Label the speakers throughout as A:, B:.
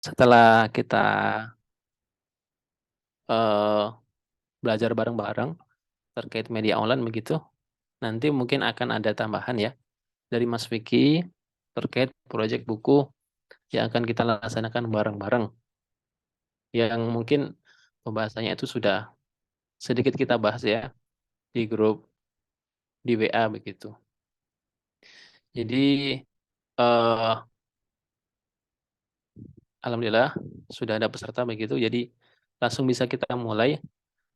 A: setelah kita eh, belajar bareng-bareng terkait media online begitu, nanti mungkin akan ada tambahan ya dari Mas Vicky terkait proyek buku yang akan kita laksanakan bareng-bareng, yang mungkin pembahasannya itu sudah sedikit kita bahas ya di grup di WA begitu. Jadi eh, alhamdulillah sudah ada peserta begitu. Jadi langsung bisa kita mulai.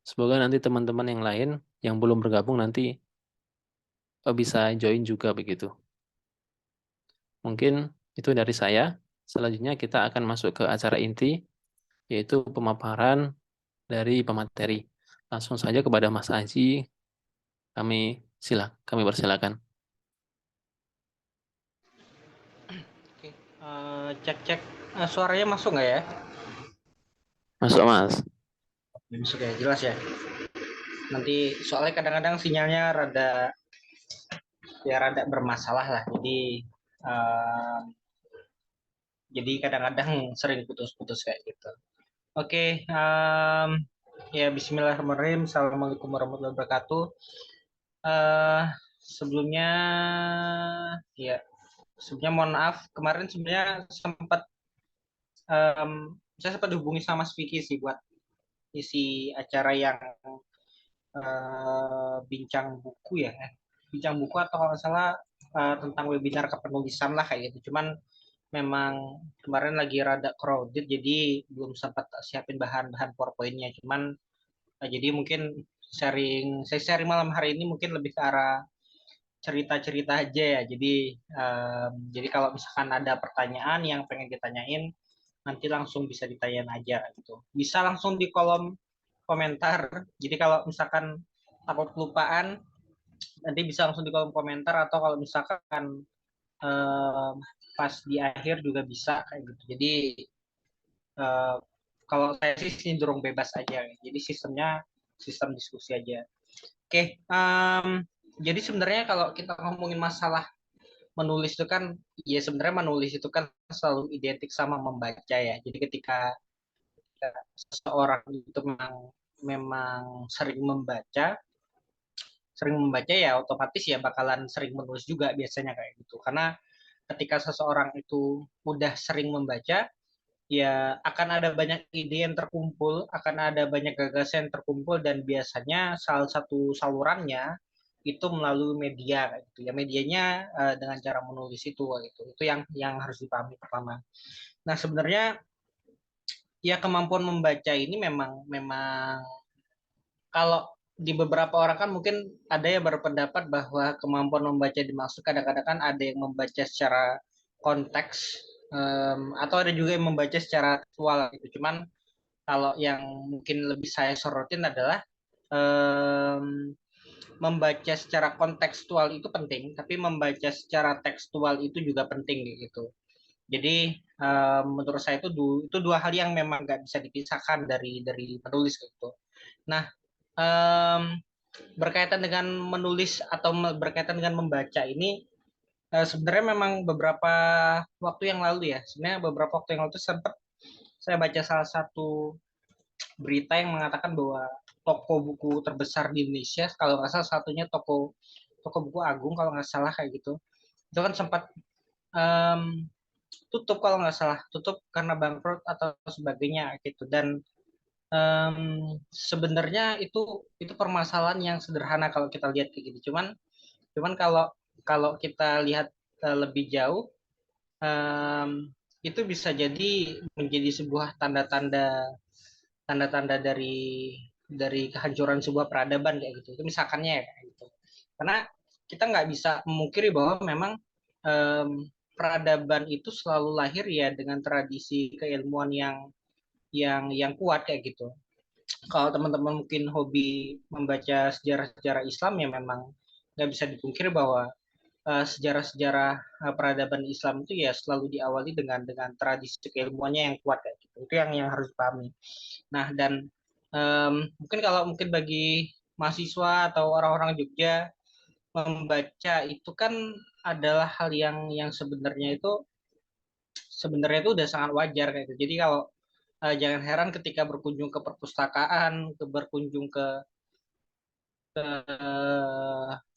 A: Semoga nanti teman-teman yang lain yang belum bergabung nanti bisa join juga begitu. Mungkin itu dari saya. Selanjutnya kita akan masuk ke acara inti, yaitu pemaparan dari pemateri. Langsung saja kepada Mas Aji, kami persilakan.
B: Oke, cek cek. Suaranya masuk nggak ya?
A: Masuk Mas.
B: Masuk ya, jelas ya. Nanti soalnya kadang-kadang sinyalnya rada bermasalah lah. Eh, jadi kadang-kadang sering putus-putus kayak gitu. Oke, ya Bismillahirrahmanirrahim. Assalamualaikum warahmatullahi wabarakatuh. Eh, sebelumnya ya sebelumnya mohon maaf kemarin sebenarnya em, saya sempat dihubungi sama Mas Vicky sih buat isi acara yang bincang buku ya, bincang buku atau kalau nggak salah tentang webinar kepenulisan lah kayak gitu. Cuman memang kemarin lagi rada crowded jadi belum sempat siapin bahan-bahan PowerPoint-nya. Cuman jadi mungkin saya sharing malam hari ini mungkin lebih ke arah cerita-cerita aja ya. Jadi kalau misalkan ada pertanyaan yang pengen ditanyain nanti langsung bisa ditanyain aja gitu. Bisa langsung di kolom komentar. Jadi kalau misalkan takut kelupaan nanti bisa langsung di kolom komentar atau kalau misalkan eh, pas di akhir juga bisa kayak gitu. Jadi eh, kalau saya sih cenderung bebas aja. Jadi sistem diskusi aja. Oke, jadi sebenarnya kalau kita ngomongin masalah menulis itu kan, ya sebenarnya menulis itu kan selalu identik sama membaca ya. Jadi ketika seseorang itu memang memang sering membaca ya otomatis ya bakalan sering menulis juga biasanya kayak gitu. Karena ketika seseorang itu udah sering membaca, ya akan ada banyak ide yang terkumpul, akan ada banyak gagasan yang terkumpul dan biasanya salah satu salurannya itu melalui media kayak gitu. Ya medianya dengan cara menulis itu kayak gitu. Itu yang harus dipahami pertama. Nah, sebenarnya ya kemampuan membaca ini memang memang kalau di beberapa orang kan mungkin ada yang berpendapat bahwa kemampuan membaca dimaksud kadang-kadang kan ada yang membaca secara konteks atau ada juga yang membaca secara tekstual gitu. Cuman kalau yang mungkin lebih saya sorotin adalah em, membaca secara kontekstual itu penting, tapi membaca secara tekstual itu juga penting gitu. Jadi menurut saya itu dua hal yang memang nggak bisa dipisahkan dari penulis gitu. Nah, em, berkaitan dengan menulis atau berkaitan dengan membaca ini sebenarnya memang beberapa waktu yang lalu ya sebenarnya beberapa waktu yang lalu sempat saya baca salah satu berita yang mengatakan bahwa toko buku terbesar di Indonesia kalau nggak salah satunya toko toko buku Agung kalau nggak salah kayak gitu itu kan sempat um, tutup kalau nggak salah tutup karena bangkrut atau sebagainya gitu dan sebenarnya itu permasalahan yang sederhana kalau kita lihat kayak gitu cuman Cuman kalau kalau kita lihat lebih jauh, um, itu bisa jadi menjadi sebuah tanda-tanda dari kehancuran sebuah peradaban kayak gitu. Itu misalkannya ya kayak gitu. Karena kita nggak bisa memungkiri bahwa memang um, peradaban itu selalu lahir ya dengan tradisi keilmuan yang kuat kayak gitu. Kalau teman-teman mungkin hobi membaca sejarah-sejarah Islam ya memang nggak bisa dipungkiri bahwa sejarah-sejarah peradaban Islam itu ya selalu diawali dengan tradisi keilmuannya yang kuat kayak gitu. Itu yang harus dipahami. Nah, dan mungkin kalau mungkin bagi mahasiswa atau orang-orang Jogja membaca itu kan adalah hal yang sebenarnya itu sebenarnya itu udah sangat wajar kayak gitu. Jadi kalau jangan heran ketika berkunjung ke perpustakaan, berkunjung ke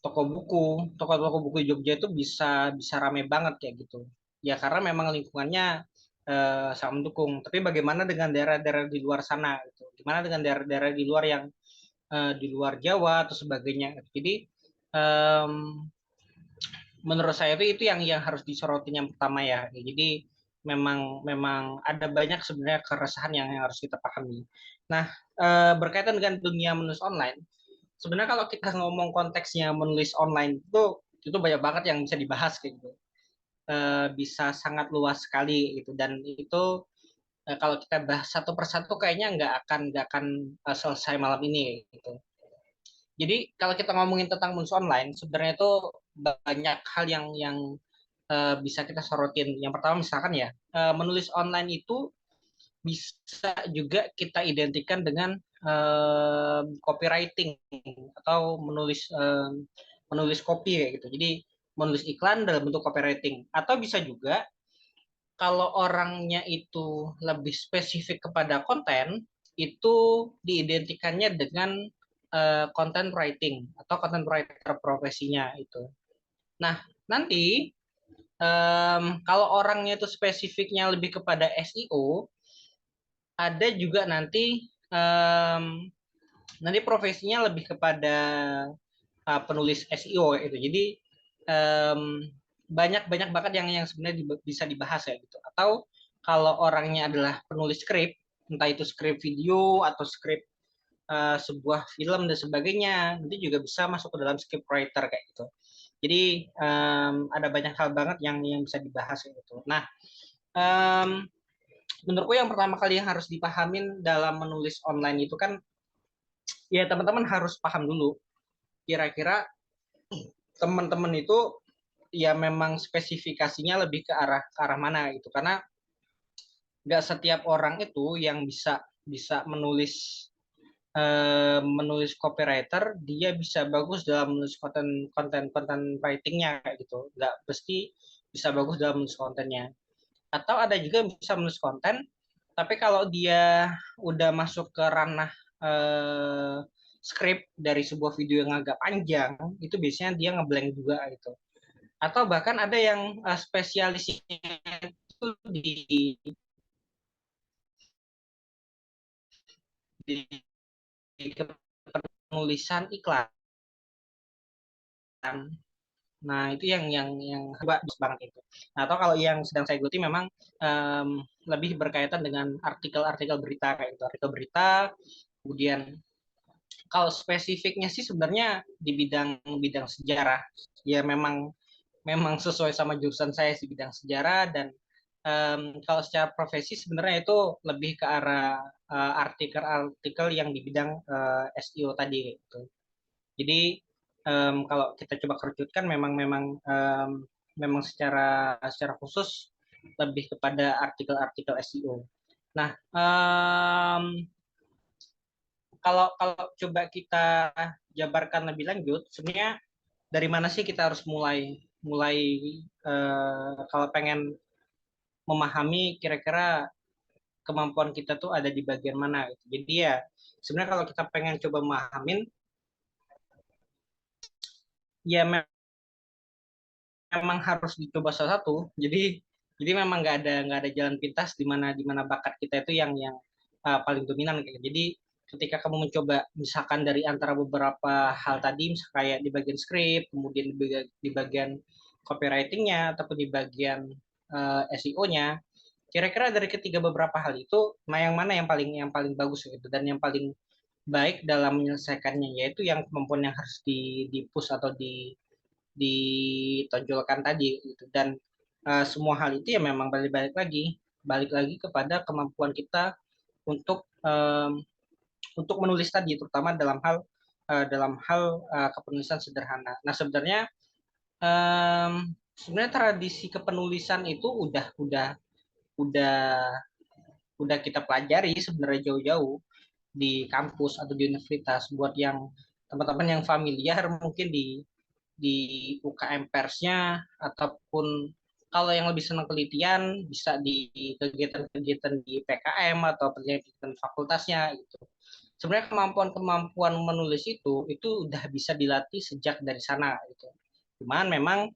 B: toko-toko buku di Jogja itu bisa bisa ramai banget kayak gitu. Ya karena memang lingkungannya sangat mendukung. Tapi bagaimana dengan daerah-daerah di luar sana gitu? Gimana dengan daerah-daerah di luar yang di luar Jawa atau sebagainya? Jadi um, menurut saya itu yang harus disoroti yang pertama ya. Jadi memang memang ada banyak sebenarnya keresahan yang harus kita pahami. Nah, berkaitan dengan dunia menulis online, sebenarnya kalau kita ngomong konteksnya menulis online itu banyak banget yang bisa dibahas kayak gitu. Bisa sangat luas sekali gitu dan itu kalau kita bahas satu persatu kayaknya nggak akan selesai malam ini gitu. Jadi kalau kita ngomongin tentang menulis online, sebenarnya itu banyak hal yang bisa kita sorotin. Yang pertama misalkan ya, menulis online itu bisa juga kita identikan dengan copywriting atau menulis copy kayak gitu. Jadi menulis iklan dalam bentuk copywriting atau bisa juga kalau orangnya itu lebih spesifik kepada konten itu diidentikannya dengan content writing atau content writer profesinya itu. Nah, nanti kalau orangnya itu spesifiknya lebih kepada SEO, ada juga nanti profesinya lebih kepada penulis SEO itu. Jadi banyak banget yang sebenarnya bisa dibahas ya gitu. Atau kalau orangnya adalah penulis skrip, entah itu skrip video atau skrip sebuah film dan sebagainya, nanti juga bisa masuk ke dalam script writer kayak gitu. Jadi ada banyak hal banget yang bisa dibahas kayak gitu. Nah, menurutku yang pertama kali yang harus dipahamin dalam menulis online itu kan ya teman-teman harus paham dulu kira-kira teman-teman itu ya memang spesifikasinya lebih ke arah mana gitu karena nggak setiap orang itu yang bisa bisa menulis copywriter dia bisa bagus dalam menulis konten writingnya kayak gitu nggak pasti bisa bagus dalam menulis kontennya atau ada juga yang bisa menulis konten tapi kalau dia udah masuk ke ranah eh, script dari sebuah video yang agak panjang itu biasanya dia ngeblank juga gitu atau bahkan ada yang spesialisnya itu di penulisan iklan. Nah, itu yang bagus banget itu. Nah, atau kalau yang sedang saya ikuti memang lebih berkaitan dengan artikel-artikel berita kayak gitu, artikel berita. Kemudian kalau spesifiknya sih sebenarnya di bidang bidang sejarah. Ya memang memang sesuai sama jurusan saya di bidang sejarah dan kalau secara profesi sebenarnya itu lebih ke arah artikel-artikel yang di bidang SEO tadi gitu. Jadi kalau kita coba kerucutkan memang memang memang secara secara khusus lebih kepada artikel-artikel SEO. Nah, kalau kalau coba kita jabarkan lebih lanjut, sebenarnya dari mana sih kita harus mulai mulai kalau pengen memahami kira-kira kemampuan kita tuh ada di bagian mana gitu. Jadi ya sebenarnya kalau kita pengen coba memahamin ya memang harus dicoba salah satu. Jadi memang nggak ada jalan pintas di mana bakat kita itu yang paling dominan kayak. Jadi ketika kamu mencoba misalkan dari antara beberapa hal tadi misalkan kayak di bagian script, kemudian di bagian copywritingnya ataupun di bagian SEO-nya, kira-kira dari ketiga beberapa hal itu, nah yang mana yang paling bagus gitu dan yang paling baik dalam menyelesaikannya yaitu yang kemampuan yang harus di push atau ditonjolkan tadi gitu dan semua hal itu ya memang balik lagi kepada kemampuan kita untuk untuk menulis tadi terutama dalam hal kepenulisan sederhana. Nah sebenarnya tradisi kepenulisan itu udah udah kita pelajari sebenarnya jauh-jauh di kampus atau di universitas buat yang teman-teman yang familiar mungkin di UKM persnya ataupun kalau yang lebih senang penelitian bisa di kegiatan-kegiatan di PKM atau kegiatan fakultasnya gitu. Sebenarnya kemampuan menulis itu udah bisa dilatih sejak dari sana gitu. Cuman memang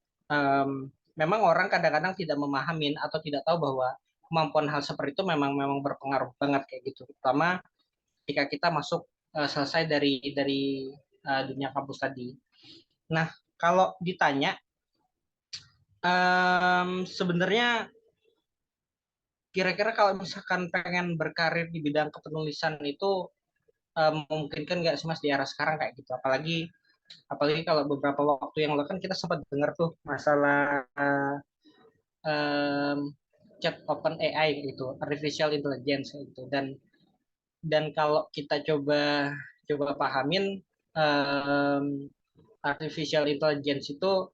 B: orang kadang-kadang tidak memahamin atau tidak tahu bahwa kemampuan hal seperti itu memang berpengaruh banget kayak gitu. Terutama ketika kita masuk selesai dari dunia kampus tadi. Nah, kalau ditanya sebenarnya kira-kira kalau misalkan pengen berkarir di bidang kepenulisan itu memungkinkan nggak sih Mas di era sekarang kayak gitu? Apalagi kalau beberapa waktu yang lalu kan kita sempat dengar tuh masalah um, chat open AI gitu, artificial intelligence gitu. Dan kalau kita coba pahamin um, artificial intelligence itu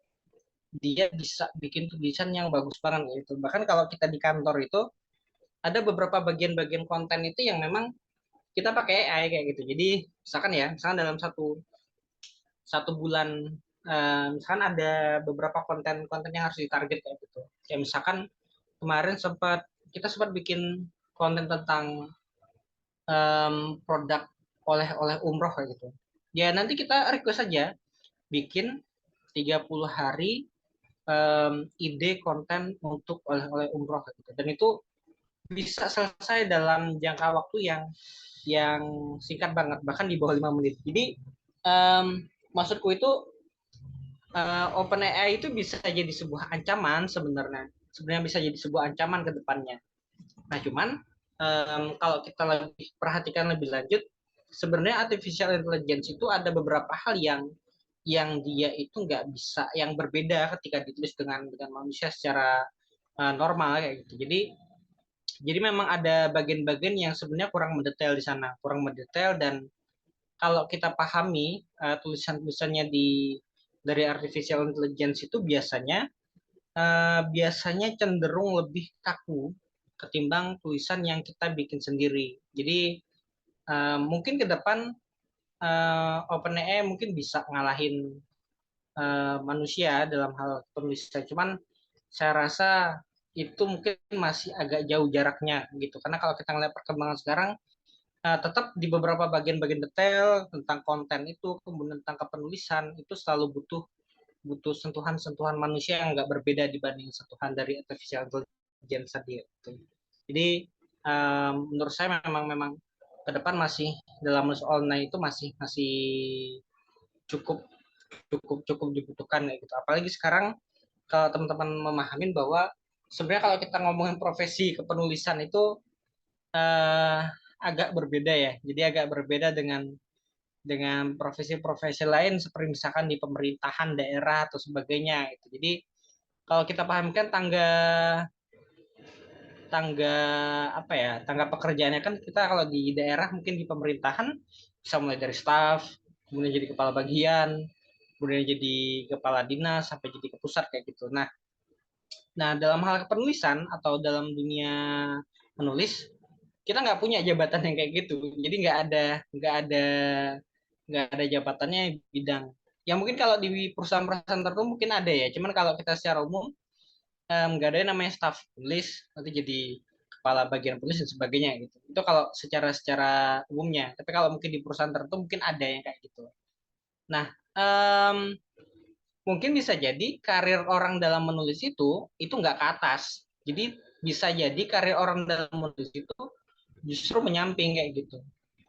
B: dia bisa bikin tulisan yang bagus banget gitu. Bahkan kalau kita di kantor itu ada beberapa bagian-bagian konten itu yang memang kita pakai AI kayak gitu. Jadi misalkan dalam satu satu bulan misalkan ada beberapa konten-konten yang harus ditarget kayak gitu. Kayak misalkan kemarin kita sempat bikin konten tentang produk oleh umroh kayak gitu. Ya nanti kita request saja bikin 30 hari ide konten untuk oleh-oleh umroh kayak gitu. Dan itu bisa selesai dalam jangka waktu yang singkat banget, bahkan di bawah 5 menit. Jadi maksudku itu OpenAI itu bisa jadi sebuah ancaman sebenarnya. Sebenarnya bisa jadi sebuah ancaman ke depannya. Nah, cuman kalau kita lebih perhatikan lebih lanjut, sebenarnya artificial intelligence itu ada beberapa hal yang dia itu nggak bisa, yang berbeda ketika ditulis dengan manusia secara normal kayak gitu. Jadi memang ada bagian-bagian yang sebenarnya kurang mendetail di sana, kurang mendetail. Dan kalau kita pahami tulisan-tulisannya dari artificial intelligence itu biasanya cenderung lebih kaku ketimbang tulisan yang kita bikin sendiri. Jadi mungkin ke depan OpenAI mungkin bisa ngalahin manusia dalam hal penulisan. Cuman saya rasa itu mungkin masih agak jauh jaraknya gitu. Karena kalau kita ngeliat perkembangan sekarang, tetap di beberapa bagian-bagian detail tentang konten itu, kemudian tentang kepenulisan itu selalu butuh butuh sentuhan-sentuhan manusia yang nggak berbeda dibanding sentuhan dari artificial intelligence tadi. Gitu. Jadi menurut saya memang ke depan masih dalam online itu masih masih cukup cukup dibutuhkan gitu. Apalagi sekarang kalau teman-teman memahamin bahwa sebenarnya kalau kita ngomongin profesi kepenulisan itu eh, agak berbeda ya. Jadi agak berbeda dengan profesi-profesi lain seperti misalkan di pemerintahan daerah atau sebagainya gitu. Jadi kalau kita pahamkan tangga tangga tangga pekerjaannya kan kita kalau di daerah mungkin di pemerintahan bisa mulai dari staf, kemudian jadi kepala bagian, kemudian jadi kepala dinas sampai jadi ke pusat kayak gitu. Nah, dalam hal kepenulisan atau dalam dunia menulis, kita nggak punya jabatan yang kayak gitu. Jadi nggak ada jabatannya bidang. Ya mungkin kalau di perusahaan-perusahaan tertentu mungkin ada ya. Cuman kalau kita secara umum nggak ada yang namanya staff penulis, nanti jadi kepala bagian penulis dan sebagainya gitu. Itu kalau secara secara umumnya. Tapi kalau mungkin di perusahaan tertentu mungkin ada yang kayak gitu. Nah, mungkin bisa jadi karir orang dalam menulis itu nggak ke atas. Jadi bisa jadi karir orang dalam menulis itu justru menyamping kayak gitu.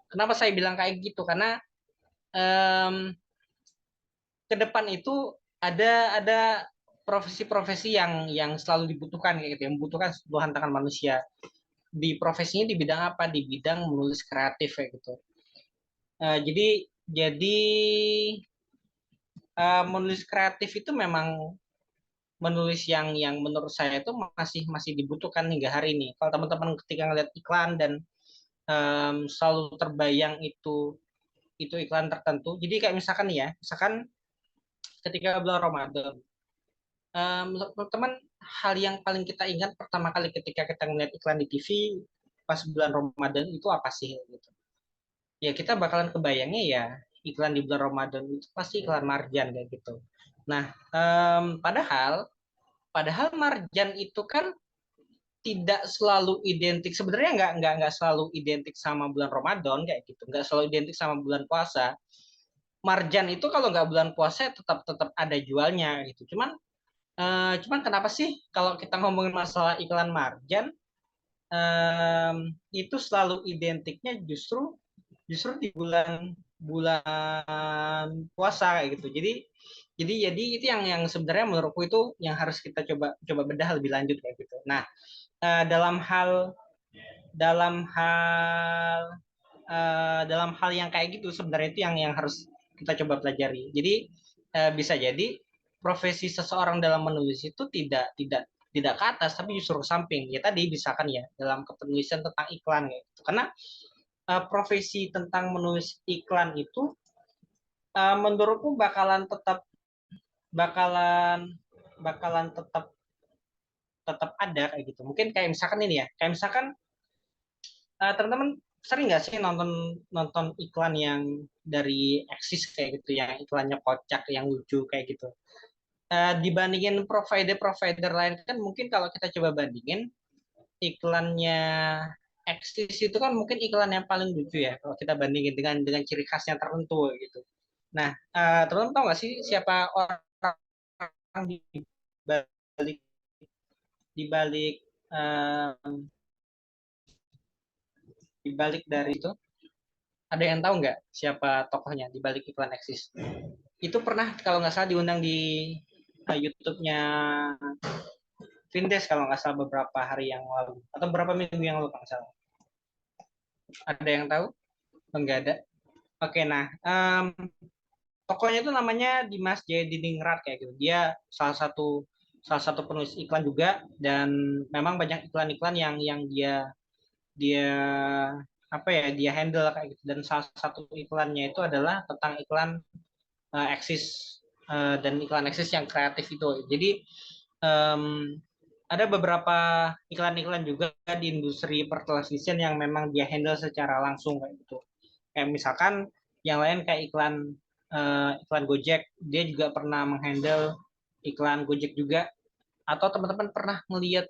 B: Kenapa saya bilang kayak gitu? Karena ke depan itu ada profesi-profesi yang selalu dibutuhkan kayak gitu, yang membutuhkan sentuhan tangan manusia. Di profesinya di bidang apa? Di bidang menulis kreatif kayak gitu. Jadi menulis kreatif itu memang menulis yang menurut saya itu masih dibutuhkan hingga hari ini. Kalau teman-teman ketika ngeliat iklan dan selalu terbayang itu iklan tertentu. Jadi kayak misalkan ya, misalkan ketika bulan Ramadan, teman-teman hal yang paling kita ingat pertama kali ketika kita ngeliat iklan di TV pas bulan Ramadan itu apa sih gitu. Ya kita bakalan kebayangnya ya iklan di bulan Ramadan itu pasti iklan marjan kayak gitu. Nah, padahal Padahal marjan itu kan tidak selalu identik, sebenarnya nggak selalu identik sama bulan Ramadan kayak gitu, nggak selalu identik sama bulan puasa. Marjan itu kalau nggak bulan puasa tetap tetap ada jualnya gitu. Cuman kenapa sih kalau kita ngomongin masalah iklan marjan itu selalu identiknya justru justru di bulan bulan puasa kayak gitu. Jadi itu yang sebenarnya menurutku itu yang harus kita coba coba bedah lebih lanjut kayak gitu. Nah, dalam hal dalam hal dalam hal yang kayak gitu sebenarnya itu yang harus kita coba pelajari. Jadi bisa jadi profesi seseorang dalam menulis itu tidak ke atas tapi justru ke samping. Ya tadi misalkan ya dalam kepenulisan tentang iklan gitu. Karena profesi tentang menulis iklan itu menurutku bakalan bakalan tetap ada kayak gitu. Mungkin kayak misalkan ini ya, kayak misalkan teman-teman sering nggak sih nonton nonton iklan yang dari Axis kayak gitu, yang iklannya kocak, yang lucu kayak gitu. Dibandingin provider-provider lain kan mungkin kalau kita coba bandingin iklannya Axis itu kan mungkin iklan yang paling lucu ya kalau kita bandingin dengan ciri khasnya tertentu gitu. Nah, teman-teman tahu nggak sih siapa orang di balik di balik eh, di balik dari itu? Ada yang tahu nggak siapa tokohnya di balik iklan Axis? Itu pernah kalau nggak salah diundang di YouTube-nya Vindes kalau nggak salah beberapa hari yang lalu atau beberapa minggu yang lalu kalau nggak salah. Ada yang tahu? Enggak ada. Oke, nah tokohnya itu namanya Dimas Jayadiningrat kayak gitu. Dia salah satu penulis iklan juga dan memang banyak iklan-iklan yang dia dia apa ya dia handle kayak gitu dan salah satu iklannya itu adalah tentang iklan eksis dan iklan eksis yang kreatif itu. Jadi um, ada beberapa iklan-iklan juga di industri pertelevisian yang memang dia handle secara langsung kayak gitu. Kayak misalkan yang lain kayak iklan Gojek, dia juga pernah menghandle iklan Gojek juga. Atau teman-teman pernah melihat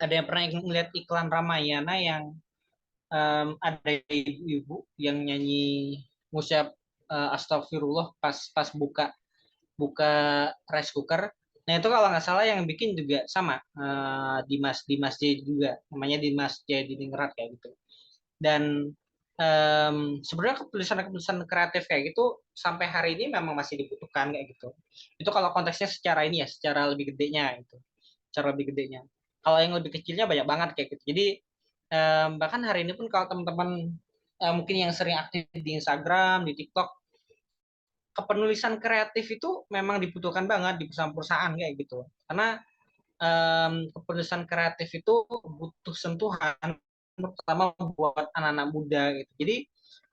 B: ada yang pernah melihat iklan Ramayana yang ada ibu-ibu yang nyanyi ngucap astagfirullah pas pas buka buka rice cooker. Nah itu kalau nggak salah yang bikin juga sama Dimas J juga namanya Dimas J Diningrat kayak gitu. Dan sebenarnya keputusan kreatif kayak gitu sampai hari ini memang masih dibutuhkan kayak gitu. Itu kalau konteksnya secara ini ya, secara lebih gedenya itu, secara lebih gedenya. Kalau yang lebih kecilnya banyak banget kayak gitu. Jadi bahkan hari ini pun kalau teman-teman mungkin yang sering aktif di Instagram, di TikTok, kepenulisan kreatif itu memang dibutuhkan banget di perusahaan-perusahaan kayak gitu. Karena kepenulisan kreatif itu butuh sentuhan pertama buat anak-anak muda gitu. Jadi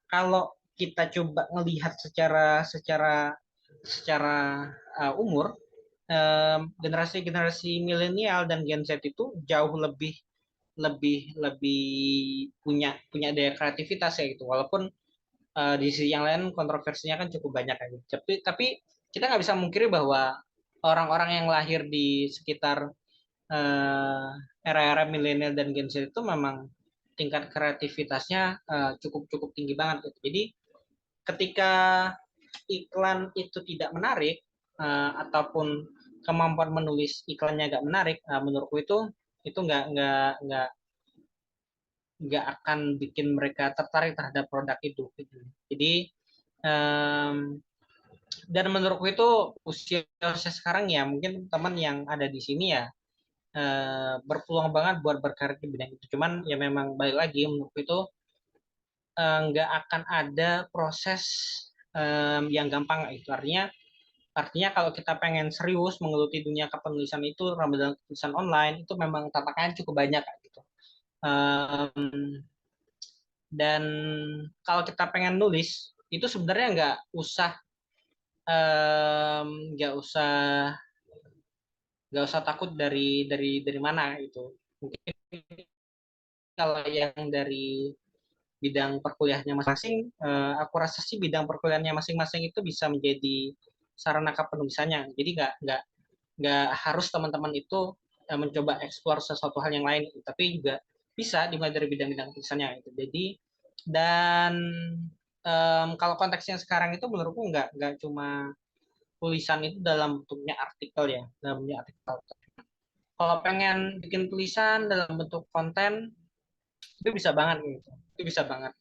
B: kalau kita coba melihat secara secara umur generasi-generasi milenial dan Gen Z itu jauh lebih lebih lebih punya punya daya kreativitas ya gitu. Walaupun di sisi yang lain kontroversinya kan cukup banyak ya gitu. Tapi kita nggak bisa mungkiri bahwa orang-orang yang lahir di sekitar era-era milenial dan Gen Z itu memang tingkat kreativitasnya cukup cukup tinggi banget gitu. Jadi ketika iklan itu tidak menarik ataupun kemampuan menulis iklannya nggak menarik, menurutku itu nggak akan bikin mereka tertarik terhadap produk itu. Gitu. Jadi dan menurutku itu usia sekarang ya mungkin teman yang ada di sini ya berpeluang banget buat berkarir di bidang itu. Cuman ya memang balik lagi menurutku itu nggak akan ada proses yang gampang itu. Artinya kalau kita pengen serius menggeluti dunia kepenulisan itu dalam tulisan online itu memang tantangannya cukup banyak gitu. Dan kalau kita pengen nulis itu sebenarnya nggak usah takut dari mana itu. Mungkin kalau yang dari bidang perkuliahannya masing-masing, aku rasa sih bidang perkuliahannya masing-masing itu bisa menjadi sarana kepenulisannya. Jadi nggak harus teman-teman itu mencoba eksplor sesuatu hal yang lain, tapi juga bisa dimulai dari bidang-bidang tulisannya gitu. Jadi dan kalau konteksnya sekarang itu menurutku nggak cuma tulisan itu dalam bentuknya artikel ya, dalam bentuknya artikel. Kalau pengen bikin tulisan dalam bentuk konten itu bisa banget gitu, itu bisa banget.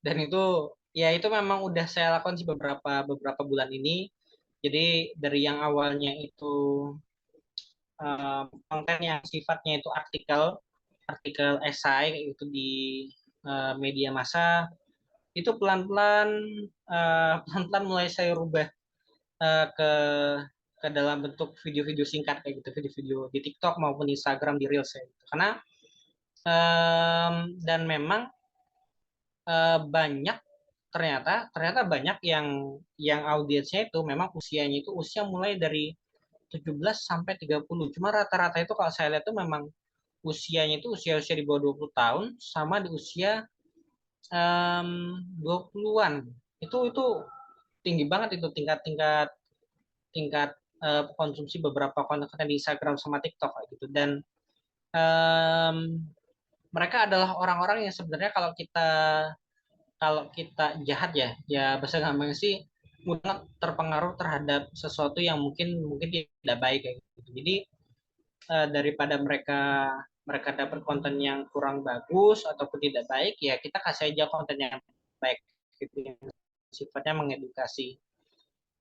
B: Dan itu ya itu memang udah saya lakukan sih beberapa beberapa bulan ini. Jadi dari yang awalnya itu konten yang sifatnya itu artikel artikel esai kayak gitu di media massa itu pelan-pelan pelan-pelan mulai saya rubah ke dalam bentuk video-video singkat kayak gitu, video-video di TikTok maupun di Instagram di Reels ya gitu. Karena dan memang banyak ternyata ternyata banyak yang audiensnya itu memang usianya itu usia mulai dari 17 sampai 30. Cuma rata-rata itu kalau saya lihat itu memang usianya itu usia-usia di bawah 20 tahun sama di usia 20-an. Itu tinggi banget itu tingkat-tingkat tingkat konsumsi beberapa konten di Instagram sama TikTok gitu. Dan um, mereka adalah orang-orang yang sebenarnya kalau kita jahat ya, ya bahasa gampang sih mudah terpengaruh terhadap sesuatu yang mungkin mungkin tidak baik kayak gitu. Jadi daripada mereka mereka dapat konten yang kurang bagus ataupun tidak baik, ya kita kasih aja konten yang baik gitu, yang sifatnya mengedukasi.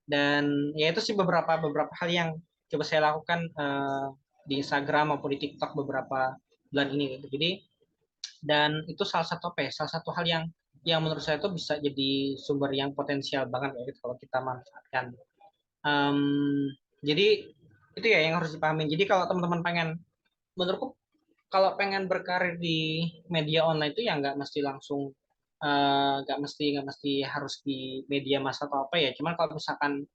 B: Dan ya itu sih beberapa beberapa hal yang coba saya lakukan di Instagram maupun di TikTok beberapa bulan ini gitu. Jadi dan itu salah satu apa ya, salah satu hal yang menurut saya itu bisa jadi sumber yang potensial banget ya gitu, kalau kita manfaatkan. Jadi itu ya yang harus dipahami. Jadi kalau teman-teman pengen, menurutku kalau pengen berkarir di media online itu ya nggak mesti harus di media massa atau apa ya. Cuman kalau misalkan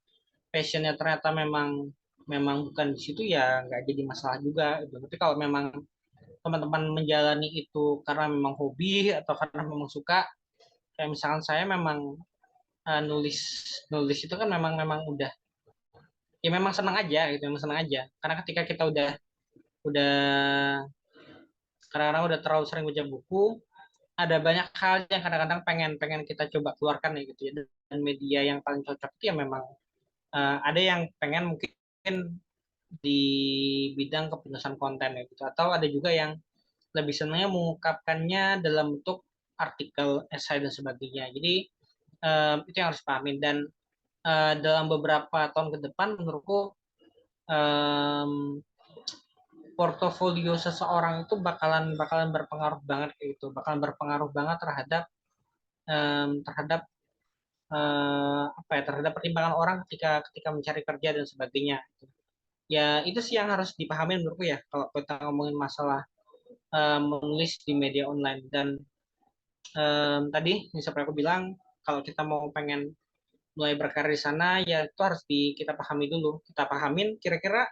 B: passionnya ternyata memang memang bukan di situ ya nggak jadi masalah juga gitu. Tapi kalau memang teman-teman menjalani itu karena memang hobi atau karena memang suka, kayak misalkan saya memang nulis nulis itu kan memang memang udah ya memang senang aja gitu, memang senang aja. Karena ketika kita udah kadang-kadang udah terlalu sering baca buku, ada banyak hal yang kadang-kadang pengen pengen kita coba keluarkan ya gitu ya. Dan media yang paling cocok itu ya memang ada yang pengen mungkin di bidang kepenulisan konten ya gitu, atau ada juga yang lebih senangnya mengungkapkannya dalam bentuk artikel, esai dan sebagainya. Jadi itu yang harus pahamin. Dan dalam beberapa tahun ke depan menurutku um, portofolio seseorang itu bakalan bakalan berpengaruh banget kayak gitu, bakalan berpengaruh banget terhadap terhadap apa ya, terhadap pertimbangan orang ketika ketika mencari kerja dan sebagainya. Ya itu sih yang harus dipahami menurutku ya kalau kita ngomongin masalah menulis di media online. Dan tadi seperti aku bilang, kalau kita mau pengen mulai berkarir di sana ya itu harus kita pahami dulu, kita pahamin kira-kira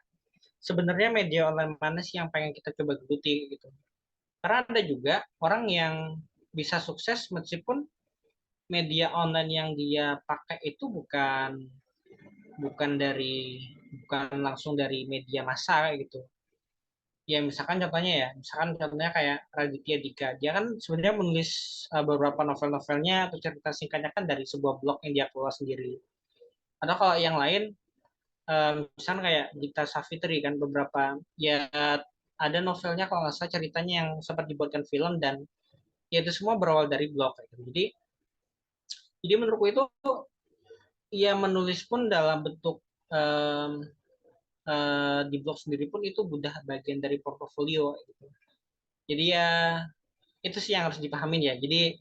B: sebenarnya media online mana sih yang pengen kita coba geluti gitu. Karena ada juga orang yang bisa sukses meskipun media online yang dia pakai itu bukan bukan dari bukan langsung dari media massa gitu. Ya misalkan contohnya ya, misalkan contohnya kayak Raditya Dika, dia kan sebenarnya menulis beberapa novel-novelnya atau cerita singkatnya kan dari sebuah blog yang dia kelola sendiri. Atau kalau yang lain, misalkan kayak Gita Savitri kan beberapa ya ada novelnya kalau nggak salah ceritanya yang sempat dibuatkan film, dan ya itu semua berawal dari blog gitu. Jadi menurutku itu ya menulis pun dalam bentuk um, di blog sendiri pun itu udah bagian dari portofolio gitu. Jadi ya itu sih yang harus dipahamin ya. Jadi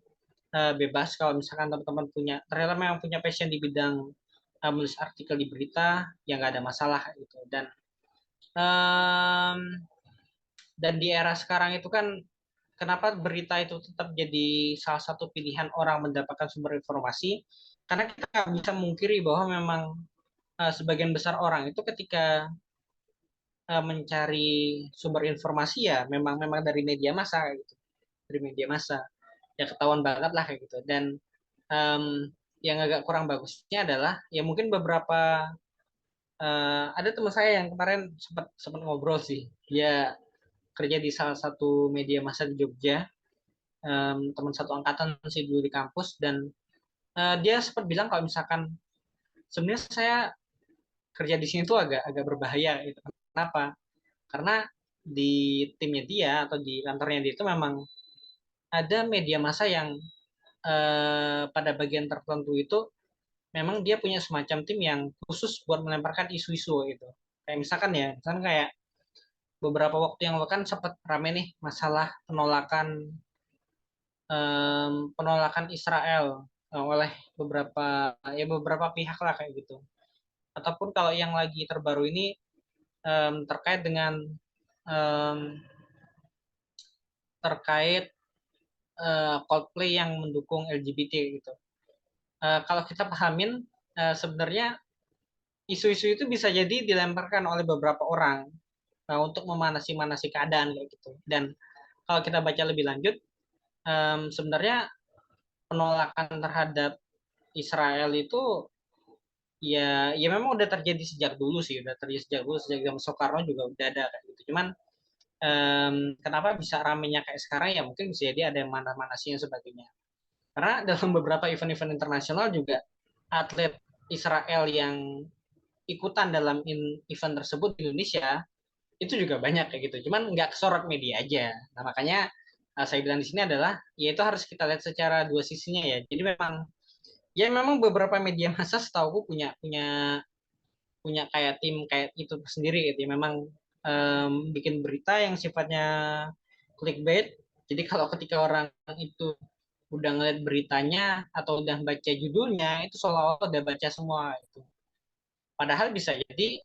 B: bebas kalau misalkan teman-teman punya ternyata memang punya passion di bidang menulis artikel di berita, ya nggak ada masalah gitu. Um, dan di era sekarang itu kan kenapa berita itu tetap jadi salah satu pilihan orang mendapatkan sumber informasi, karena kita bisa mungkiri bahwa memang sebagian besar orang itu ketika mencari sumber informasi ya memang memang dari media massa gitu, dari media massa ya ketahuan banget lah kayak gitu. Dan um, yang agak kurang bagusnya adalah ya mungkin beberapa ada teman saya yang kemarin sempat sempat ngobrol sih. Dia kerja di salah satu media massa di Jogja, teman satu angkatan sih dulu di kampus, dan dia sempat bilang kalau misalkan sebenarnya saya kerja di sini tuh agak agak berbahaya gitu. Kenapa? Karena di timnya dia atau di kantornya dia itu memang ada media massa yang pada bagian tertentu itu memang dia punya semacam tim yang khusus buat melemparkan isu-isu gitu. Kayak misalkan ya, misalkan kayak beberapa waktu yang lalu kan sempat rame nih masalah penolakan penolakan Israel oleh beberapa pihak lah kayak gitu. Ataupun kalau yang lagi terbaru ini terkait dengan um, terkait Coldplay yang mendukung LGBT gitu. Kalau kita pahamin sebenarnya isu-isu itu bisa jadi dilemparkan oleh beberapa orang untuk memanasi-manasi keadaan kayak gitu. Dan kalau kita baca lebih lanjut, sebenarnya penolakan terhadap Israel itu ya memang udah terjadi sejak dulu sih, udah terjadi sejak dulu sejak zaman Soekarno juga udah ada kayak gitu. Cuman kenapa bisa ramenya kayak sekarang ya mungkin bisa jadi ada yang mana-manasinya sebagainya. Karena dalam beberapa event-event internasional juga atlet Israel yang ikutan dalam event tersebut di Indonesia itu juga banyak kayak gitu. Cuman nggak kesorot media aja. Nah makanya saya bilang di sini adalah ya itu harus kita lihat secara dua sisinya ya. Jadi memang beberapa media massa setahu punya punya punya kayak tim kayak itu sendiri gitu. Ya. Memang bikin berita yang sifatnya clickbait. Jadi kalau ketika orang itu udah ngeliat beritanya atau udah baca judulnya itu seolah-olah udah baca semua itu. Padahal bisa jadi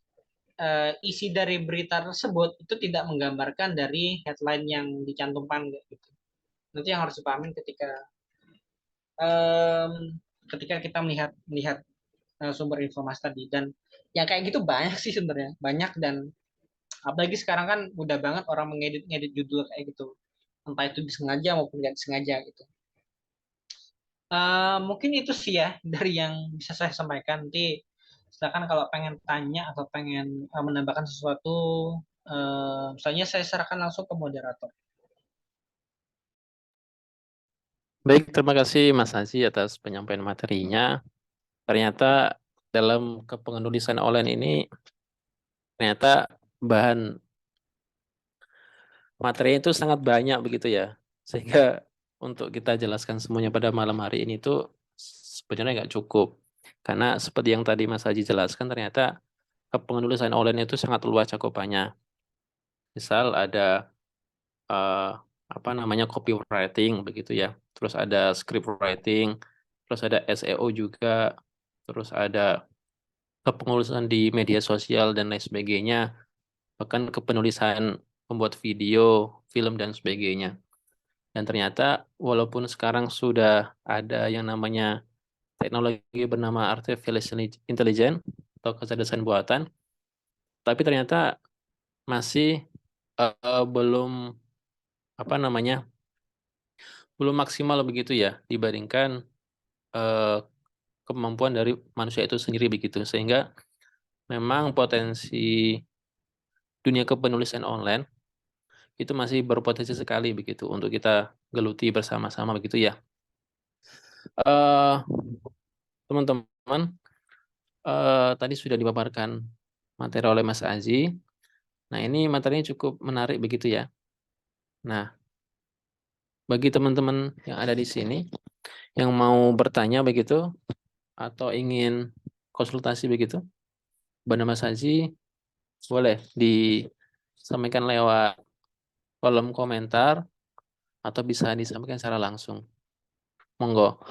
B: isi dari berita tersebut itu tidak menggambarkan dari headline yang dicantumkan gitu. Nanti yang harus dipahamin um, ketika kita melihat melihat sumber informasi tadi dan yang kayak gitu banyak sih sebenarnya banyak dan apalagi sekarang kan mudah banget orang mengedit-ngedit judul kayak gitu entah itu disengaja maupun nggak disengaja gitu. Mungkin itu sih ya dari yang bisa saya sampaikan. Nanti silakan kalau pengen tanya atau pengen menambahkan sesuatu, misalnya saya serahkan langsung ke moderator.
A: Baik, terima kasih Mas Haji atas penyampaian materinya. Ternyata dalam kepenulisan online ini ternyata bahan materinya itu sangat banyak begitu ya. Sehingga untuk kita jelaskan semuanya pada malam hari ini itu sebenarnya nggak cukup. Karena seperti yang tadi Mas Haji jelaskan ternyata kepenulisan online itu sangat luas cakupannya. Misal ada eh, apa namanya copywriting begitu ya. Terus ada script writing, terus ada SEO juga, terus ada kepengurusan di media sosial dan lain sebagainya, bahkan kepenulisan membuat video, film dan sebagainya. Dan ternyata walaupun sekarang sudah ada yang namanya teknologi bernama artificial intelligence atau kecerdasan buatan, tapi ternyata masih belum apa namanya belum maksimal begitu ya dibandingkan eh, kemampuan dari manusia itu sendiri begitu. Sehingga memang potensi dunia kepenulisan online itu masih berpotensi sekali begitu untuk kita geluti bersama-sama begitu ya. Eh, Teman-teman, tadi sudah dipaparkan materi oleh Mas Aji. Nah, ini materinya cukup menarik begitu ya. Nah, bagi teman-teman yang ada di sini yang mau bertanya begitu atau ingin konsultasi begitu, kepada Mas Aji boleh disampaikan lewat kolom komentar atau bisa disampaikan secara langsung. Monggo.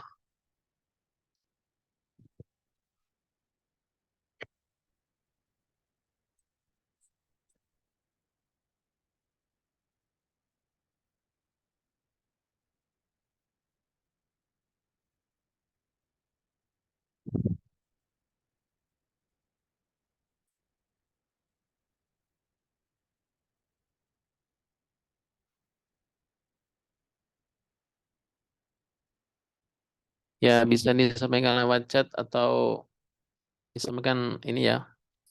A: Ya, bisa disampaikan lewat chat atau disampaikan ini ya,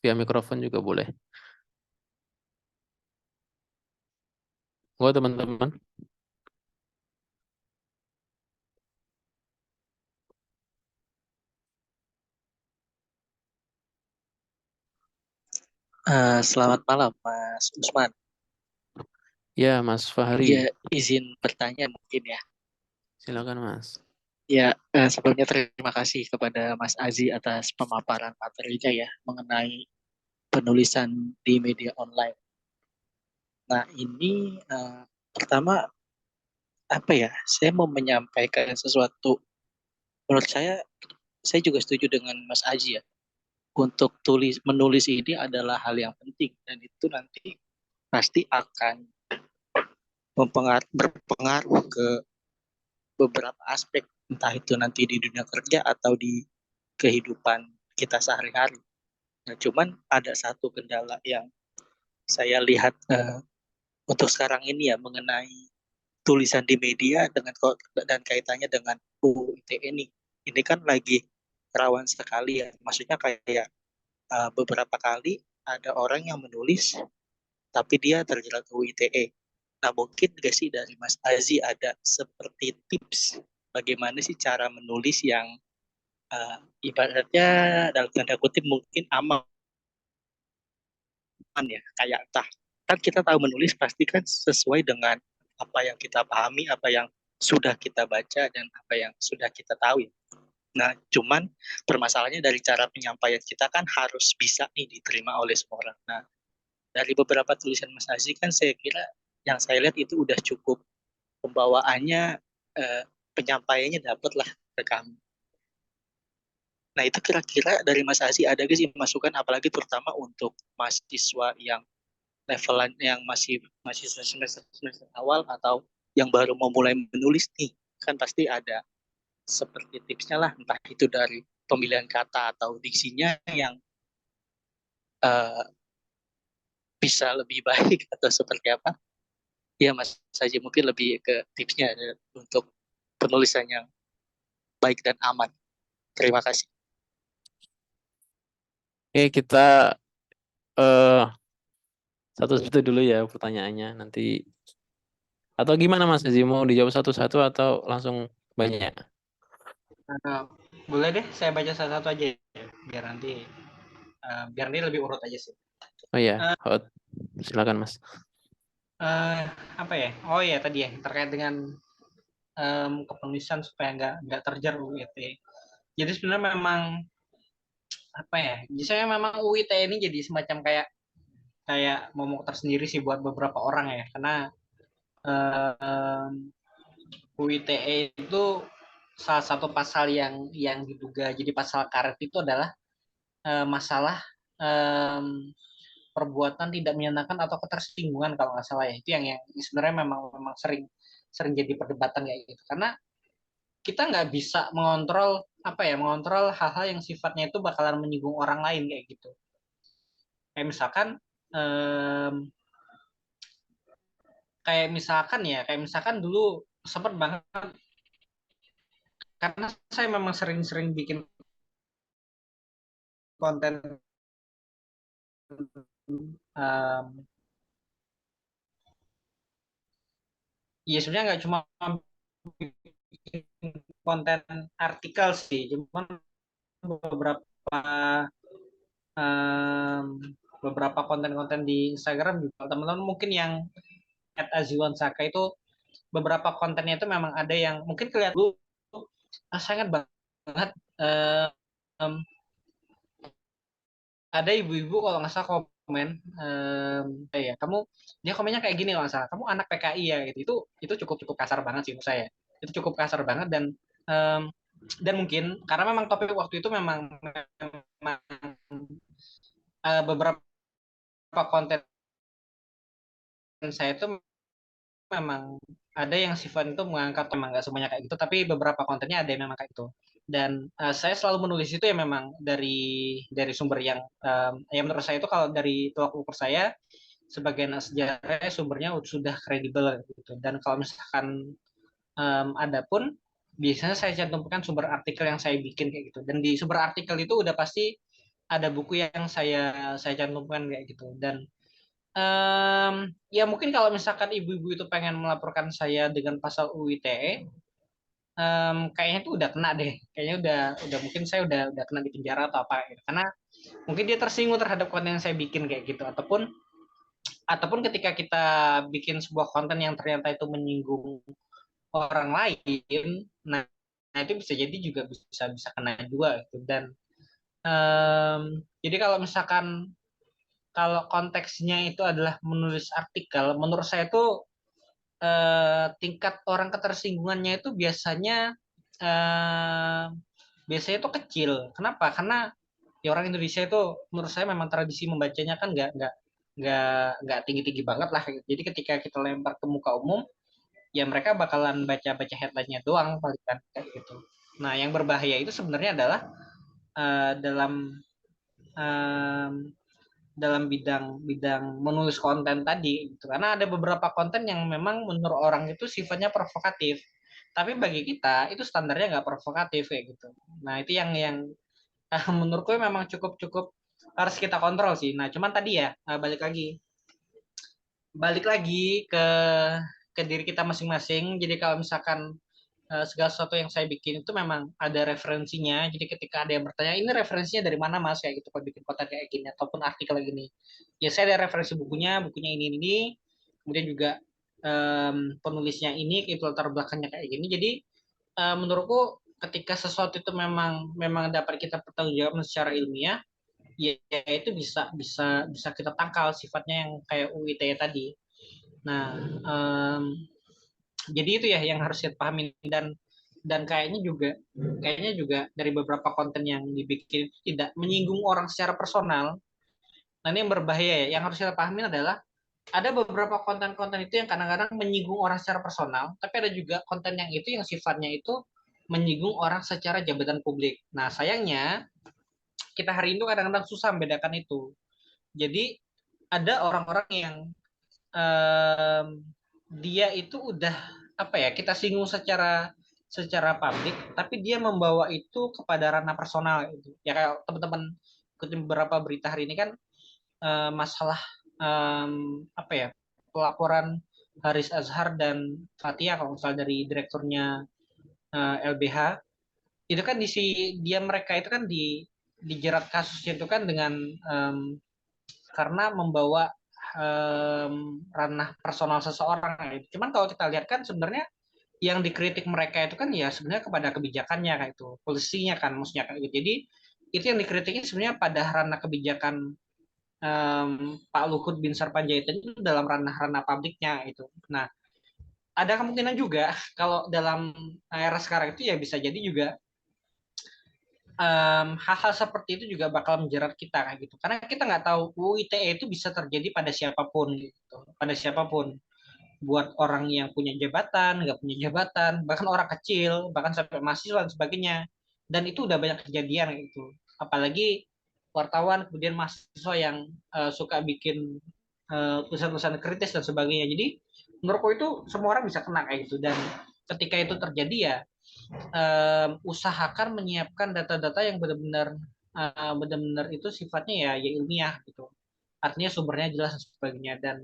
A: via mikrofon juga boleh. Teman-teman.
C: Selamat malam, Mas Usman.
A: Ya, Mas
C: Ya,
A: Fahri.
C: izin bertanya mungkin ya.
A: Silakan, Mas.
C: Ya, sebelumnya terima kasih kepada Mas Azi atas pemaparan materinya ya mengenai penulisan di media online. Nah, ini pertama apa ya? Saya mau menyampaikan sesuatu. Menurut saya juga setuju dengan Mas Azi ya. Untuk menulis ini adalah hal yang penting dan itu nanti pasti akan berpengaruh ke beberapa aspek, entah itu nanti di dunia kerja atau di kehidupan kita sehari-hari. Nah, cuman ada satu kendala yang saya lihat untuk sekarang ini ya mengenai tulisan di media dan kaitannya dengan UU ITE ini. Ini kan lagi rawan sekali ya. Maksudnya kayak beberapa kali ada orang yang menulis tapi dia terjerat UU ITE. Nah, mungkin nggak sih dari Mas Azi ada seperti tips bagaimana sih cara menulis yang ibaratnya dalam tanda kutip mungkin aman ya, kayak entah kan kita tahu menulis pasti kan sesuai dengan apa yang kita pahami, apa yang sudah kita baca dan apa yang sudah kita tahu ya. Nah, cuman permasalahannya dari cara penyampaian kita kan harus bisa nih diterima oleh semua orang. Nah, dari beberapa tulisan Mas Aziz kan saya kira yang saya lihat itu udah cukup pembawaannya, penyampaiannya dapat lah ke kami. Nah, itu kira-kira dari Mas Aziz ada gak sih masukan apalagi terutama untuk mahasiswa yang levelan yang masih semester awal atau yang baru mau mulai menulis nih, kan pasti ada seperti tipsnya lah, entah itu dari pemilihan kata atau diksinya yang uh, bisa lebih baik atau seperti apa ya Mas saja, mungkin lebih ke tipsnya untuk penulisan yang baik dan aman. Terima kasih.
A: Oke, kita satu-satu dulu ya pertanyaannya. Nanti atau gimana Mas Aziz, mau dijawab satu-satu atau langsung banyak?
B: Boleh deh, saya baca satu-satu aja ya, biar nanti lebih urut aja sih.
A: Oh ya, silakan Mas.
B: Apa ya? Oh ya tadi ya terkait dengan kepenulisan supaya nggak terjerat UU ITE. Jadi sebenarnya memang apa ya? Biasanya memang UU ITE ini jadi semacam kayak kayak momok tersendiri sih buat beberapa orang ya, karena UU ITE itu salah satu pasal yang diduga jadi pasal karet itu adalah masalah um, perbuatan tidak menyenangkan atau ketersinggungan kalau nggak salah ya, itu yang sebenarnya memang sering sering jadi perdebatan kayak gitu, karena kita nggak bisa mengontrol apa ya, mengontrol hal-hal yang sifatnya itu bakalan menyinggung orang lain kayak gitu. Um, kayak misalkan dulu sempat banget, karena saya memang sering-sering bikin konten, um, ya sebenarnya nggak cuma konten artikel sih, cuma beberapa um, beberapa konten-konten di Instagram juga teman-teman mungkin yang @aziwan Saka itu beberapa kontennya itu memang ada yang mungkin kelihatan dulu sangat banget, um, ada ibu-ibu kalau nggak salah komen, ya kamu, dia komennya kayak gini kalau nggak salah, kamu anak PKI ya gitu. Itu cukup cukup kasar banget sih menurut saya, itu cukup kasar banget. Um, dan mungkin karena memang topik waktu itu memang beberapa konten saya itu memang ada yang sifat itu mengangkat, memang nggak semuanya kayak gitu, tapi beberapa kontennya ada yang memang kayak gitu. Dan saya selalu menulis itu ya memang dari sumber yang menurut saya itu, kalau dari tolak ukur saya sebagai anak sejarah, sumbernya sudah kredibel gitu. Dan kalau misalkan ada pun biasanya saya cantumkan sumber artikel yang saya bikin kayak gitu. Dan di sumber artikel itu udah pasti ada buku yang saya cantumkan kayak gitu. Dan ya mungkin kalau misalkan ibu-ibu itu pengen melaporkan saya dengan pasal UU ITE, kayaknya itu udah kena deh. Kayaknya udah mungkin saya udah kena di penjara atau apa gitu. Karena mungkin dia tersinggung terhadap konten yang saya bikin kayak gitu, ataupun ketika kita bikin sebuah konten yang ternyata itu menyinggung orang lain, nah itu bisa jadi juga bisa kena juga gitu. Dan jadi kalau konteksnya itu adalah menulis artikel, menurut saya itu tingkat orang ketersinggungannya itu eh, biasanya itu kecil. Kenapa? Karena ya orang Indonesia itu menurut saya memang tradisi membacanya kan nggak tinggi-tinggi banget lah. Jadi ketika kita lempar ke muka umum, ya mereka bakalan baca-baca headline-nya doang paling kan kayak gitu. Nah, yang berbahaya itu sebenarnya adalah eh, dalam em, dalam bidang menulis konten tadi gitu. Karena ada beberapa konten yang memang menurut orang itu sifatnya provokatif. Tapi bagi kita itu standarnya nggak provokatif kayak gitu. Nah, itu yang menurutku memang cukup harus kita kontrol sih. Nah, cuman tadi ya balik lagi ke diri kita masing-masing. Jadi kalau misalkan segala sesuatu yang saya bikin itu memang ada referensinya. Jadi ketika ada yang bertanya, ini referensinya dari mana mas? Kayak gitu, kalau bikin konten kayak gini, ataupun artikel kayak gini. Ya saya ada referensi bukunya ini. Kemudian juga penulisnya ini, itu latar belakangnya kayak gini. Jadi menurutku ketika sesuatu itu memang dapat kita pertanggungjawabkan secara ilmiah, ya itu bisa kita tangkal sifatnya yang kayak UIT tadi. Nah, jadi itu ya yang harus kita pahami. Dan kayaknya juga dari beberapa konten yang dibikin itu tidak menyinggung orang secara personal. Nah, ini yang berbahaya ya. Yang harus kita pahami adalah ada beberapa konten-konten itu yang kadang-kadang menyinggung orang secara personal, tapi ada juga konten yang sifatnya itu menyinggung orang secara jabatan publik. Nah, sayangnya kita hari ini kadang-kadang susah membedakan itu. Jadi ada orang-orang yang dia itu udah apa ya, kita singgung secara publik, tapi dia membawa itu kepada ranah personal itu. Ya kayak teman-teman ikutin beberapa berita hari ini kan masalah apa ya, pelaporan Haris Azhar dan Fathia kalau misalnya dari direkturnya LBH itu kan dia mereka itu kan dijerat kasusnya itu kan dengan karena membawa ranah personal seseorang. Cuman kalau kita lihat kan sebenarnya yang dikritik mereka itu kan ya sebenarnya kepada kebijakannya kayak itu, polisinya kan maksudnya kayak gitu. Jadi itu yang dikritiknya sebenarnya pada ranah kebijakan Pak Luhut bin Sarpanjaitan itu dalam ranah publiknya itu. Nah, ada kemungkinan juga kalau dalam era sekarang itu ya bisa jadi juga hal-hal seperti itu juga bakal menjerat kita kayak gitu. Karena kita nggak tahu UU ITE itu bisa terjadi pada siapapun gitu, pada siapapun. Buat orang yang punya jabatan, nggak punya jabatan, bahkan orang kecil, bahkan sampai mahasiswa dan sebagainya. Dan itu udah banyak kejadian gitu. Apalagi wartawan kemudian mahasiswa yang suka bikin tulisan-tulisan kritis dan sebagainya. Jadi menurutku itu semua orang bisa kena kayak gitu. Dan ketika itu terjadi ya usahakan menyiapkan data-data yang benar-benar itu sifatnya ya ilmiah gitu. Artinya sumbernya jelas dan sebagainya. Dan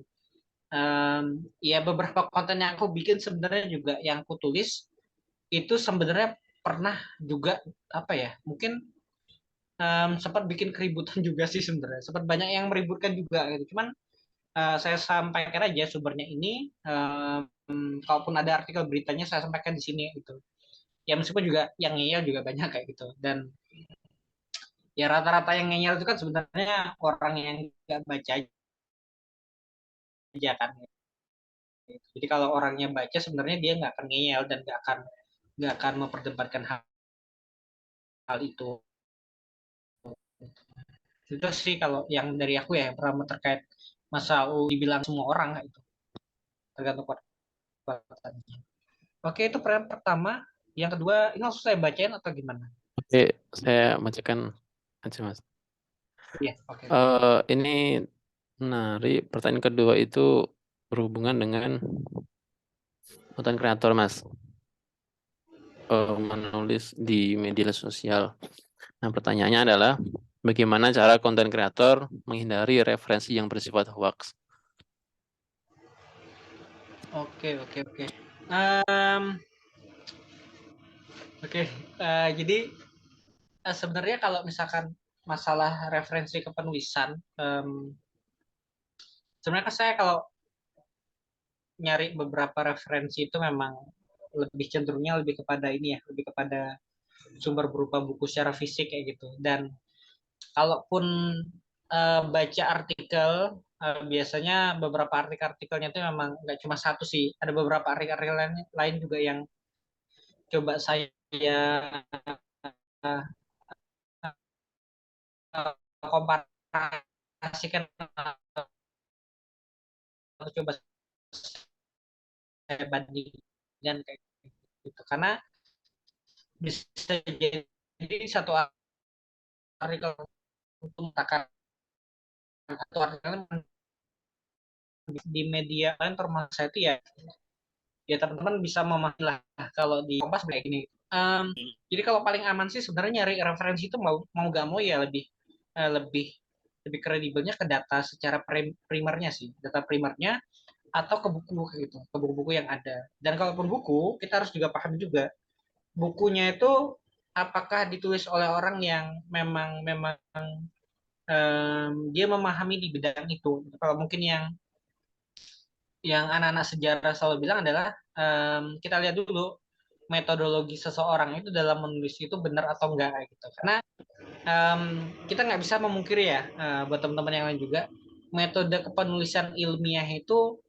B: ya beberapa konten yang aku bikin sebenarnya juga yang aku tulis itu sebenarnya pernah juga apa ya, mungkin sempat bikin keributan juga sih sebenarnya, sempat banyak yang meributkan juga gitu. Cuman saya sampaikan aja sumbernya ini, kalaupun ada artikel beritanya saya sampaikan di sini gitu. Ya meskipun juga yang ngeyel juga banyak kayak gitu. Dan ya rata-rata yang ngeyel itu kan sebenarnya orang yang nggak baca aja kan. Jadi kalau orangnya baca sebenarnya dia nggak akan ngeyel dan nggak akan memperdebatkan hal itu. Itu sih kalau yang dari aku ya, yang pertama terkait masa dibilang semua orang itu tergantung perbuatannya. Oke, itu pertanyaan pertama. Yang kedua, ini langsung saya bacain atau gimana?
A: Oke, saya bacakan aja mas.
B: Iya, oke.
A: Ini menarik. Pertanyaan kedua itu berhubungan dengan konten kreator mas, menulis di media sosial. Nah pertanyaannya adalah Bagaimana cara konten kreator menghindari referensi yang bersifat hoax?
B: Oke. Jadi sebenarnya kalau misalkan masalah referensi kepenulisan, sebenarnya kan saya kalau nyari beberapa referensi itu memang lebih cenderungnya lebih kepada ini ya, lebih kepada sumber berupa buku secara fisik kayak gitu. Dan kalaupun baca artikel, biasanya beberapa artikelnya itu memang nggak cuma satu sih, ada beberapa artikel lain juga yang coba saya komparasikan atau coba saya bandingkan kayak gitu, karena bisa jadi satu artikel untuk mengatakan atau artikel di media lain termasuk saya itu ya teman-teman bisa memahami lah kalau di Kompas kayak gini. Jadi kalau paling aman sih sebenarnya nyari referensi itu mau gak mau ya lebih lebih kredibelnya ke data secara primernya sih, data primernya atau ke buku gitu, ke buku-buku yang ada. Dan kalaupun buku, kita harus juga paham juga bukunya itu apakah ditulis oleh orang yang memang memang dia memahami di bidang itu. Kalau mungkin yang anak-anak sejarah selalu bilang adalah kita lihat dulu metodologi seseorang itu dalam menulis itu benar atau enggak kayak gitu. Karena kita nggak bisa memungkiri ya, buat teman-teman yang lain juga, metode kepenulisan ilmiah itu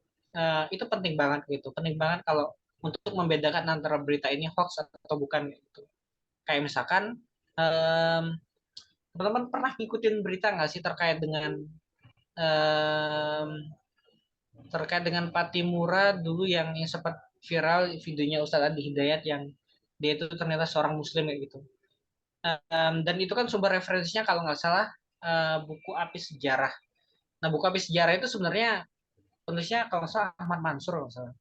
B: penting banget gitu. Penting banget kalau untuk membedakan antara berita ini hoax atau bukan gitu. Kayak misalkan teman-teman pernah ngikutin berita nggak sih um, terkait dengan Patimura dulu yang sempat viral videonya Ustadz Adi Hidayat yang dia itu ternyata seorang muslim kayak gitu. Dan itu kan sumber referensinya kalau nggak salah buku Api Sejarah. Nah, buku Api Sejarah itu sebenarnya penulisnya kalau nggak salah Ahmad Mansur kalau nggak salah.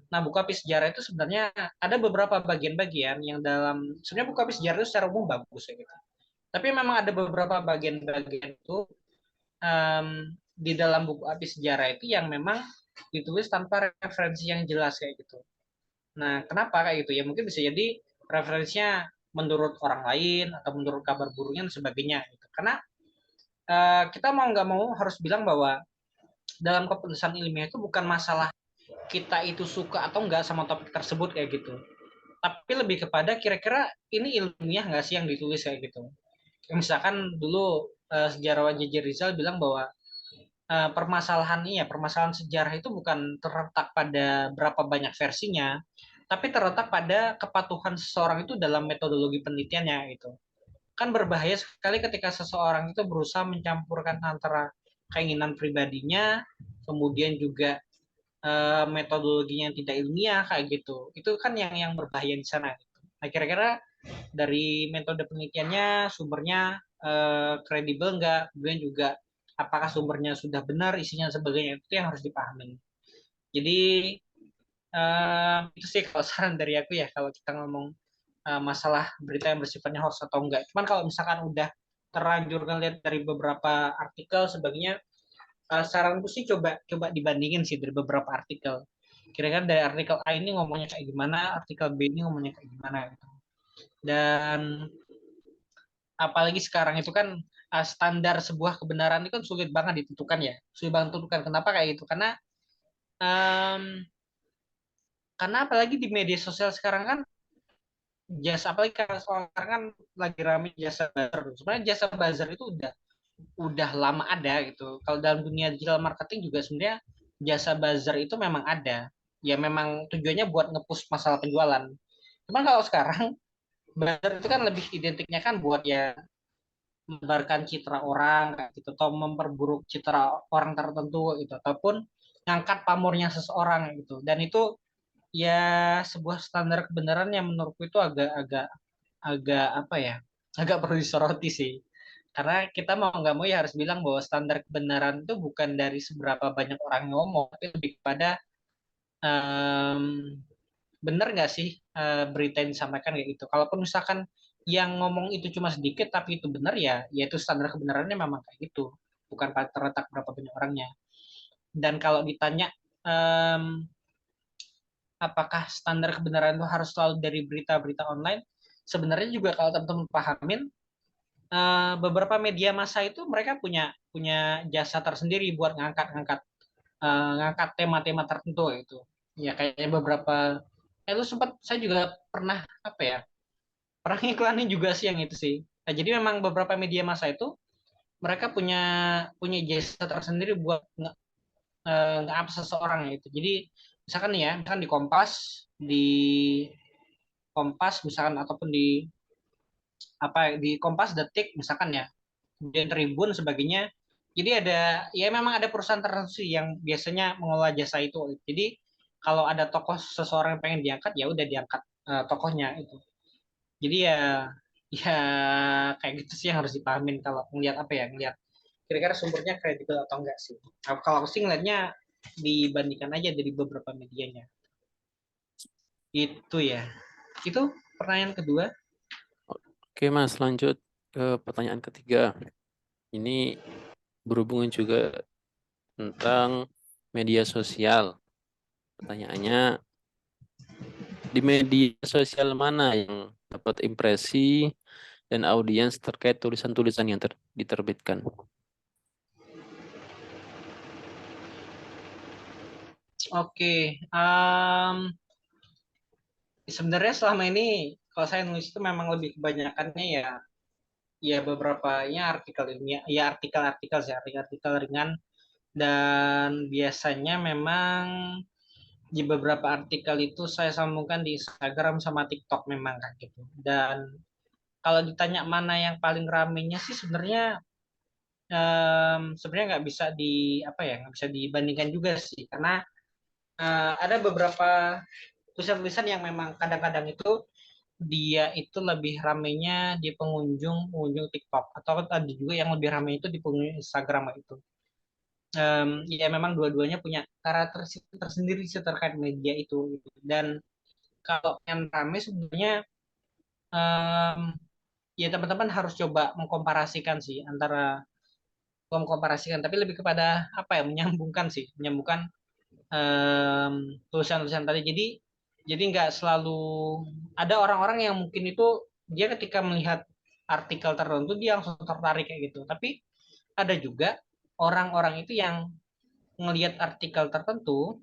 B: Nah, buku Api Sejarah itu sebenarnya ada beberapa bagian-bagian yang sebenarnya buku Api Sejarah itu secara umum bagus ya gitu. Tapi memang ada beberapa bagian-bagian itu di dalam buku Api Sejarah itu yang memang ditulis tanpa referensi yang jelas kayak gitu. Nah, kenapa kayak gitu? Ya mungkin bisa jadi referensinya menurut orang lain atau menurut kabar burungnya dan sebagainya. Gitu. Karena kita mau nggak mau harus bilang bahwa dalam keputusan ilmiah itu bukan masalah kita itu suka atau enggak sama topik tersebut kayak gitu. Tapi lebih kepada kira-kira ini ilmiah nggak sih yang ditulis kayak gitu. Misalkan dulu sejarawan J.J. Rizal bilang bahwa permasalahan sejarah itu bukan terletak pada berapa banyak versinya, tapi terletak pada kepatuhan seseorang itu dalam metodologi penelitiannya gitu. Kan berbahaya sekali ketika seseorang itu berusaha mencampurkan antara keinginan pribadinya, kemudian juga metodologinya yang tidak ilmiah kayak gitu. Itu kan yang berbahaya di sana. Nah, kira-kira dari metode penelitiannya sumbernya kredibel enggak, kemudian juga apakah sumbernya sudah benar, isinya sebagainya, itu yang harus dipahami. Jadi itu sih kalau saran dari aku ya kalau kita ngomong masalah berita yang bersifatnya hoax atau enggak. Cuman kalau misalkan udah terlanjur ngeliat dari beberapa artikel sebagainya, saranku sih coba dibandingin sih dari beberapa artikel. Kira-kira dari artikel A ini ngomongnya kayak gimana, artikel B ini ngomongnya kayak gimana gitu. Dan apalagi sekarang itu kan standar sebuah kebenaran itu kan sulit banget ditentukan ya. Sulit banget ditentukan. Kenapa kayak gitu? Um, karena apalagi di media sosial sekarang kan apalagi sekarang kan lagi rame jasa bazar. Sebenarnya jasa bazar itu udah lama ada gitu. Kalau dalam dunia digital marketing juga sebenarnya jasa buzzer itu memang ada. Ya memang tujuannya buat nge-push masalah penjualan. Cuman kalau sekarang buzzer itu kan lebih identiknya kan buat ya menebarkan citra orang kayak gitu atau memperburuk citra orang tertentu gitu ataupun ngangkat pamornya seseorang gitu. Dan itu ya sebuah standar kebenaran yang menurutku itu agak apa ya? Agak perlu disoroti sih. Karena kita mau nggak mau ya harus bilang bahwa standar kebenaran itu bukan dari seberapa banyak orang yang ngomong, tapi lebih kepada um, benar nggak sih berita yang disampaikan kayak gitu. Kalaupun misalkan yang ngomong itu cuma sedikit tapi itu benar ya, yaitu standar kebenarannya memang kayak gitu, bukan terletak berapa banyak orangnya. Dan kalau ditanya apakah standar kebenaran itu harus selalu dari berita-berita online, sebenarnya juga kalau teman-teman pahamin, beberapa media massa itu mereka punya punya jasa tersendiri buat ngangkat-ngangkat ngangkat tema-tema tertentu itu. Ya kayaknya beberapa itu sempat saya juga pernah apa ya? Pernah iklanin juga sih yang itu sih. Nah, jadi memang beberapa media massa itu mereka punya punya jasa tersendiri buat nge-up seseorang itu. Jadi misalkan nih ya, misalkan di Kompas misalkan ataupun di Kompas Detik misalkan ya, kemudian Tribun sebagainya. Jadi ada ya memang ada perusahaan tertentu yang biasanya mengelola jasa itu. Jadi kalau ada tokoh seseorang yang pengen diangkat ya udah diangkat tokohnya itu. Jadi ya kayak gitu sih yang harus dipahamin kalau ngelihat apa ya, ngelihat kira-kira sumbernya kredibel atau enggak sih. Nah, kalau aku sih ngelihatnya dibandingkan aja dari beberapa medianya. Itu ya. Itu pertanyaan kedua.
A: Oke Mas, lanjut ke pertanyaan ketiga. Ini berhubungan juga tentang media sosial. Pertanyaannya, di media sosial mana yang dapat impresi dan audiens terkait tulisan-tulisan yang diterbitkan?
B: Oke, sebenarnya selama ini kalau saya nulis itu memang lebih kebanyakannya ya beberapa ya artikel ilmiah, ya artikel-artikel sih, artikel ringan, dan biasanya memang di beberapa artikel itu saya sambungkan di Instagram sama TikTok memang kan gitu. Dan kalau ditanya mana yang paling ramenya sih sebenarnya sebenarnya nggak bisa nggak bisa dibandingkan juga sih, karena ada beberapa tulisan-tulisan yang memang kadang-kadang itu dia itu lebih ramenya di pengunjung pengunjung TikTok, atau ada juga yang lebih ramai itu di pengunjung Instagram itu. Ya memang dua-duanya punya karakteristik tersendiri sih terkait media itu gitu. Dan kalau yang ramai sebenarnya em, ya teman-teman harus coba mengkomparasikan sih antara mengkomparasikan, tapi lebih kepada apa ya, menyambungkan sih, menyambungkan tulisan-tulisan tadi. Jadi nggak selalu ada orang-orang yang mungkin itu dia ketika melihat artikel tertentu dia langsung tertarik kayak gitu. Tapi ada juga orang-orang itu yang ngelihat artikel tertentu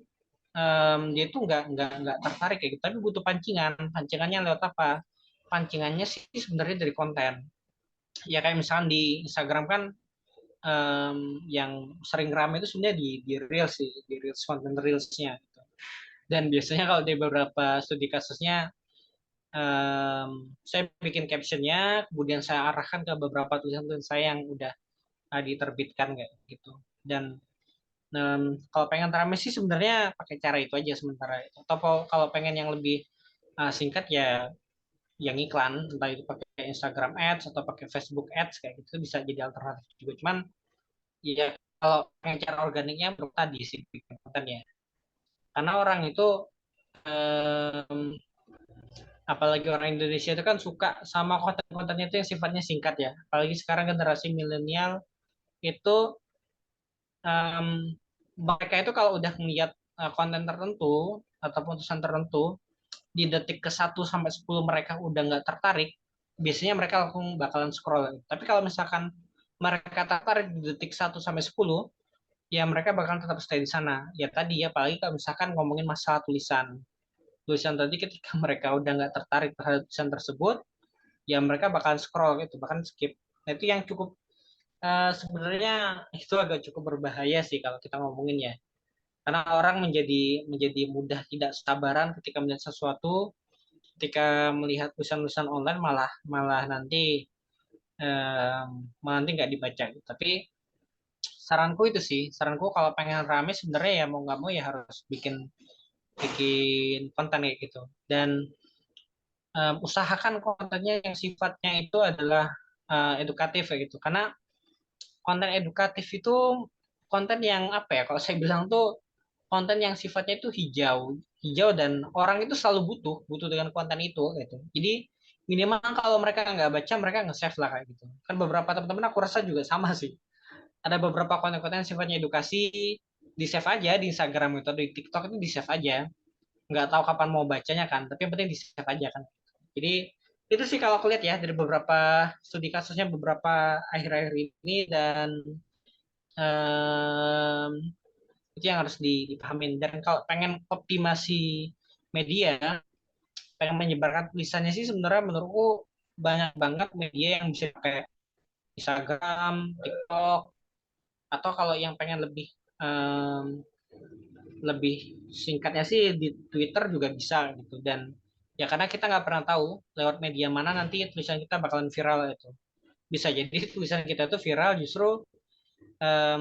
B: dia itu nggak tertarik kayak gitu, tapi butuh pancingan. Pancingannya lewat apa? Pancingannya sih sebenarnya dari konten. Ya kayak misalnya di Instagram kan yang sering ramai itu sebenarnya di reels sih, di reels, konten reelsnya gitu. Dan biasanya kalau di beberapa studi kasusnya saya bikin captionnya, kemudian saya arahkan ke beberapa tulisan-tulisan saya yang udah diterbitkan kayak gitu. Dan kalau pengen rame sih sebenarnya pakai cara itu aja sementara itu. Atau kalau pengen yang lebih singkat ya yang iklan, entah itu pakai Instagram Ads atau pakai Facebook Ads kayak gitu bisa jadi alternatif juga. Cuman ya kalau pengen cara organiknya menurut tadi sih bikin konten ya. Karena orang itu em, apalagi orang Indonesia itu kan suka sama konten-kontennya itu yang sifatnya singkat ya. Apalagi sekarang generasi milenial itu em, mereka itu kalau udah ngeliat konten tertentu ataupun tulisan tertentu di detik ke 1 sampai 10 mereka udah nggak tertarik, biasanya mereka langsung bakalan scroll. Tapi kalau misalkan mereka tertarik di detik 1 sampai 10, ya mereka bakalan tetap stay di sana. Ya tadi ya, apalagi kalau misalkan ngomongin masalah tulisan. Tulisan tadi ketika mereka udah nggak tertarik terhadap tulisan tersebut, ya mereka bakalan scroll gitu, bahkan skip. Nah itu yang cukup sebenarnya itu agak cukup berbahaya sih kalau kita ngomongin ya. Karena orang menjadi mudah tidak sabaran ketika melihat sesuatu, ketika melihat tulisan-tulisan online malah malah nanti malah nanti nggak dibaca. Tapi saranku itu sih, saranku kalau pengen rame sebenarnya ya mau nggak mau ya harus bikin bikin konten kayak gitu. Dan usahakan kontennya yang sifatnya itu adalah edukatif kayak gitu. Karena konten edukatif itu konten yang apa ya? Kalau saya bilang tuh konten yang sifatnya itu hijau, hijau, dan orang itu selalu butuh butuh dengan konten itu gitu. Jadi minimal kalau mereka nggak baca, mereka nge-save lah kayak gitu. Kan beberapa teman-teman aku rasa juga sama sih. Ada beberapa konten-konten yang sifatnya edukasi, di-save aja di Instagram itu, di TikTok itu di-save aja. Nggak tahu kapan mau bacanya kan, tapi yang penting di-save aja kan. Jadi itu sih kalau aku lihat ya dari beberapa studi kasusnya beberapa akhir-akhir ini, dan em, itu yang harus dipahamin. Dan kalau pengen optimasi media, pengen menyebarkan tulisannya sih sebenarnya menurutku banyak banget media yang bisa pakai Instagram, TikTok, atau kalau yang pengen em, lebih singkatnya sih di Twitter juga bisa gitu. Dan ya karena kita nggak pernah tahu lewat media mana nanti tulisan kita bakalan viral itu. Bisa jadi tulisan kita itu viral justru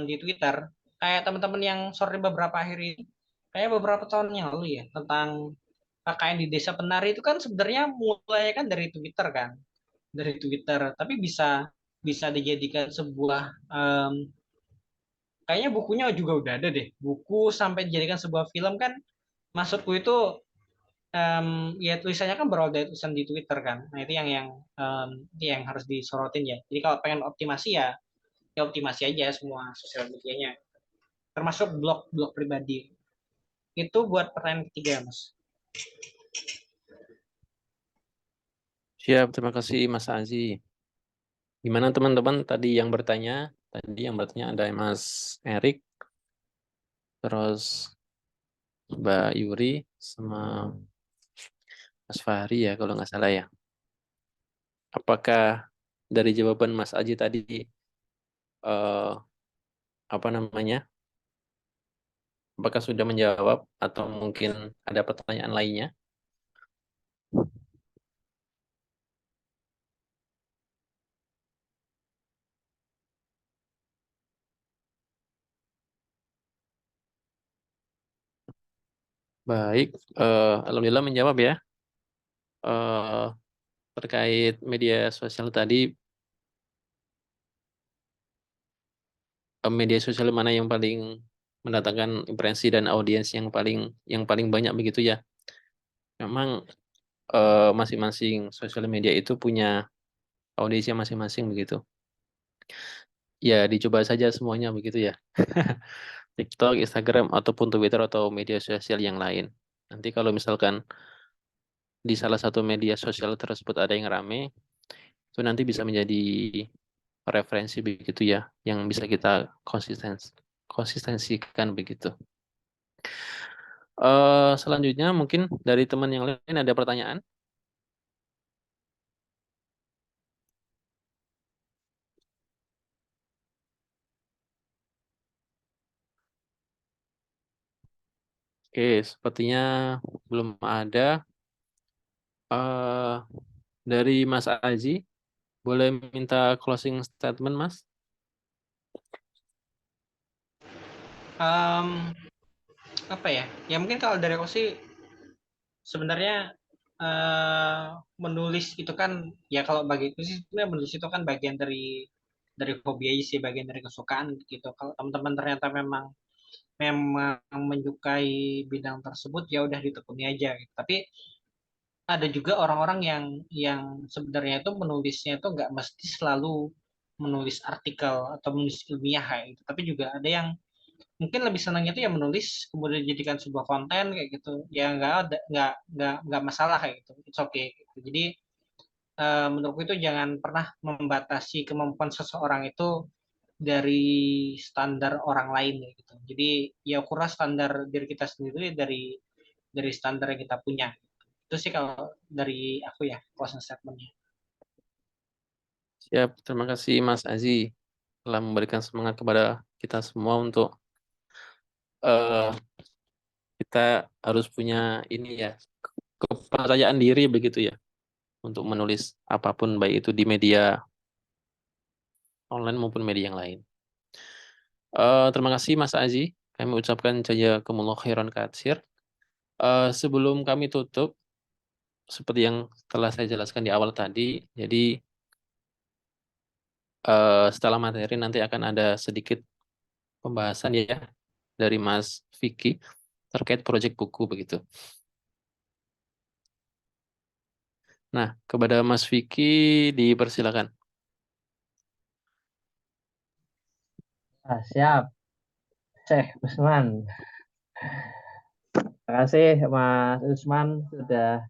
B: di Twitter. Kayak teman-teman yang sore beberapa akhir ini, kayak beberapa tahun yang lalu ya, tentang KKN di Desa Penari itu kan sebenarnya mulai kan dari Twitter kan, dari Twitter. Tapi bisa bisa dijadikan sebuah kayaknya bukunya juga udah ada deh. Buku sampai dijadikan sebuah film kan, maksudku itu ya tulisannya kan berawal dari tulisan di Twitter kan. Nah itu yang harus disorotin ya. Jadi kalau pengen optimasi ya, ya optimasi aja semua sosial medianya, termasuk blog-blog pribadi. Itu buat pertanyaan ketiga, Mas.
A: Siap, terima kasih Mas Azi. Gimana teman-teman tadi yang bertanya? Tadi yang bertanya ada Mas Erik, terus Mbak Yuri, sama Mas Fahri ya kalau nggak salah ya. Apakah dari jawaban Mas Aji tadi eh, apa namanya? Apakah sudah menjawab atau mungkin ada pertanyaan lainnya? Baik, alhamdulillah menjawab ya. Eh, terkait media sosial tadi, media sosial mana yang paling mendatangkan impresi dan audiens yang paling banyak begitu ya. Memang masing-masing sosial media itu punya audiensnya masing-masing begitu. Ya dicoba saja semuanya begitu ya. TikTok, Instagram, ataupun Twitter atau media sosial yang lain. Nanti kalau misalkan di salah satu media sosial tersebut ada yang rame, itu nanti bisa menjadi referensi begitu ya, yang bisa kita konsistensikan begitu. Selanjutnya mungkin dari teman yang lain ada pertanyaan. Oke, sepertinya belum ada. eh dari Mas Aji, boleh minta closing statement, Mas?
B: Um, apa ya? Ya mungkin kalau dari aku sih sebenarnya menulis itu kan ya, kalau bagi itu sih sebenarnya menulis itu kan bagian dari hobi aja sih, bagian dari kesukaan gitu. Kalau teman-teman ternyata memang memang menyukai bidang tersebut, ya udah ditekuni aja gitu. Tapi ada juga orang-orang yang sebenarnya itu menulisnya itu nggak mesti selalu menulis artikel atau menulis ilmiah kayak gitu. Tapi juga ada yang mungkin lebih senangnya itu ya menulis kemudian dijadikan sebuah konten kayak gitu. Ya nggak masalah kayak gitu. It's okay gitu. Jadi menurutku itu jangan pernah membatasi kemampuan seseorang itu dari standar orang lain kayak gitu. Jadi ya ukurlah standar diri kita sendiri dari standar yang kita punya. Itu sih kalau dari aku ya, closing statement-nya.
A: Siap, terima kasih Mas Aji telah memberikan semangat kepada kita semua untuk eh, kita harus punya ini ya, kepercayaan diri begitu ya, untuk menulis apapun baik itu di media online maupun media yang lain. Terima kasih Mas Aji. Kami ucapkan jazakumullah khairan katsir. Sebelum kami tutup, seperti yang telah saya jelaskan di awal tadi, jadi setelah materi nanti akan ada sedikit pembahasan ya dari Mas Vicky terkait proyek buku begitu. Nah, kepada Mas Vicky dipersilakan.
D: Siap, Syekh Usman. Terima kasih Mas Usman sudah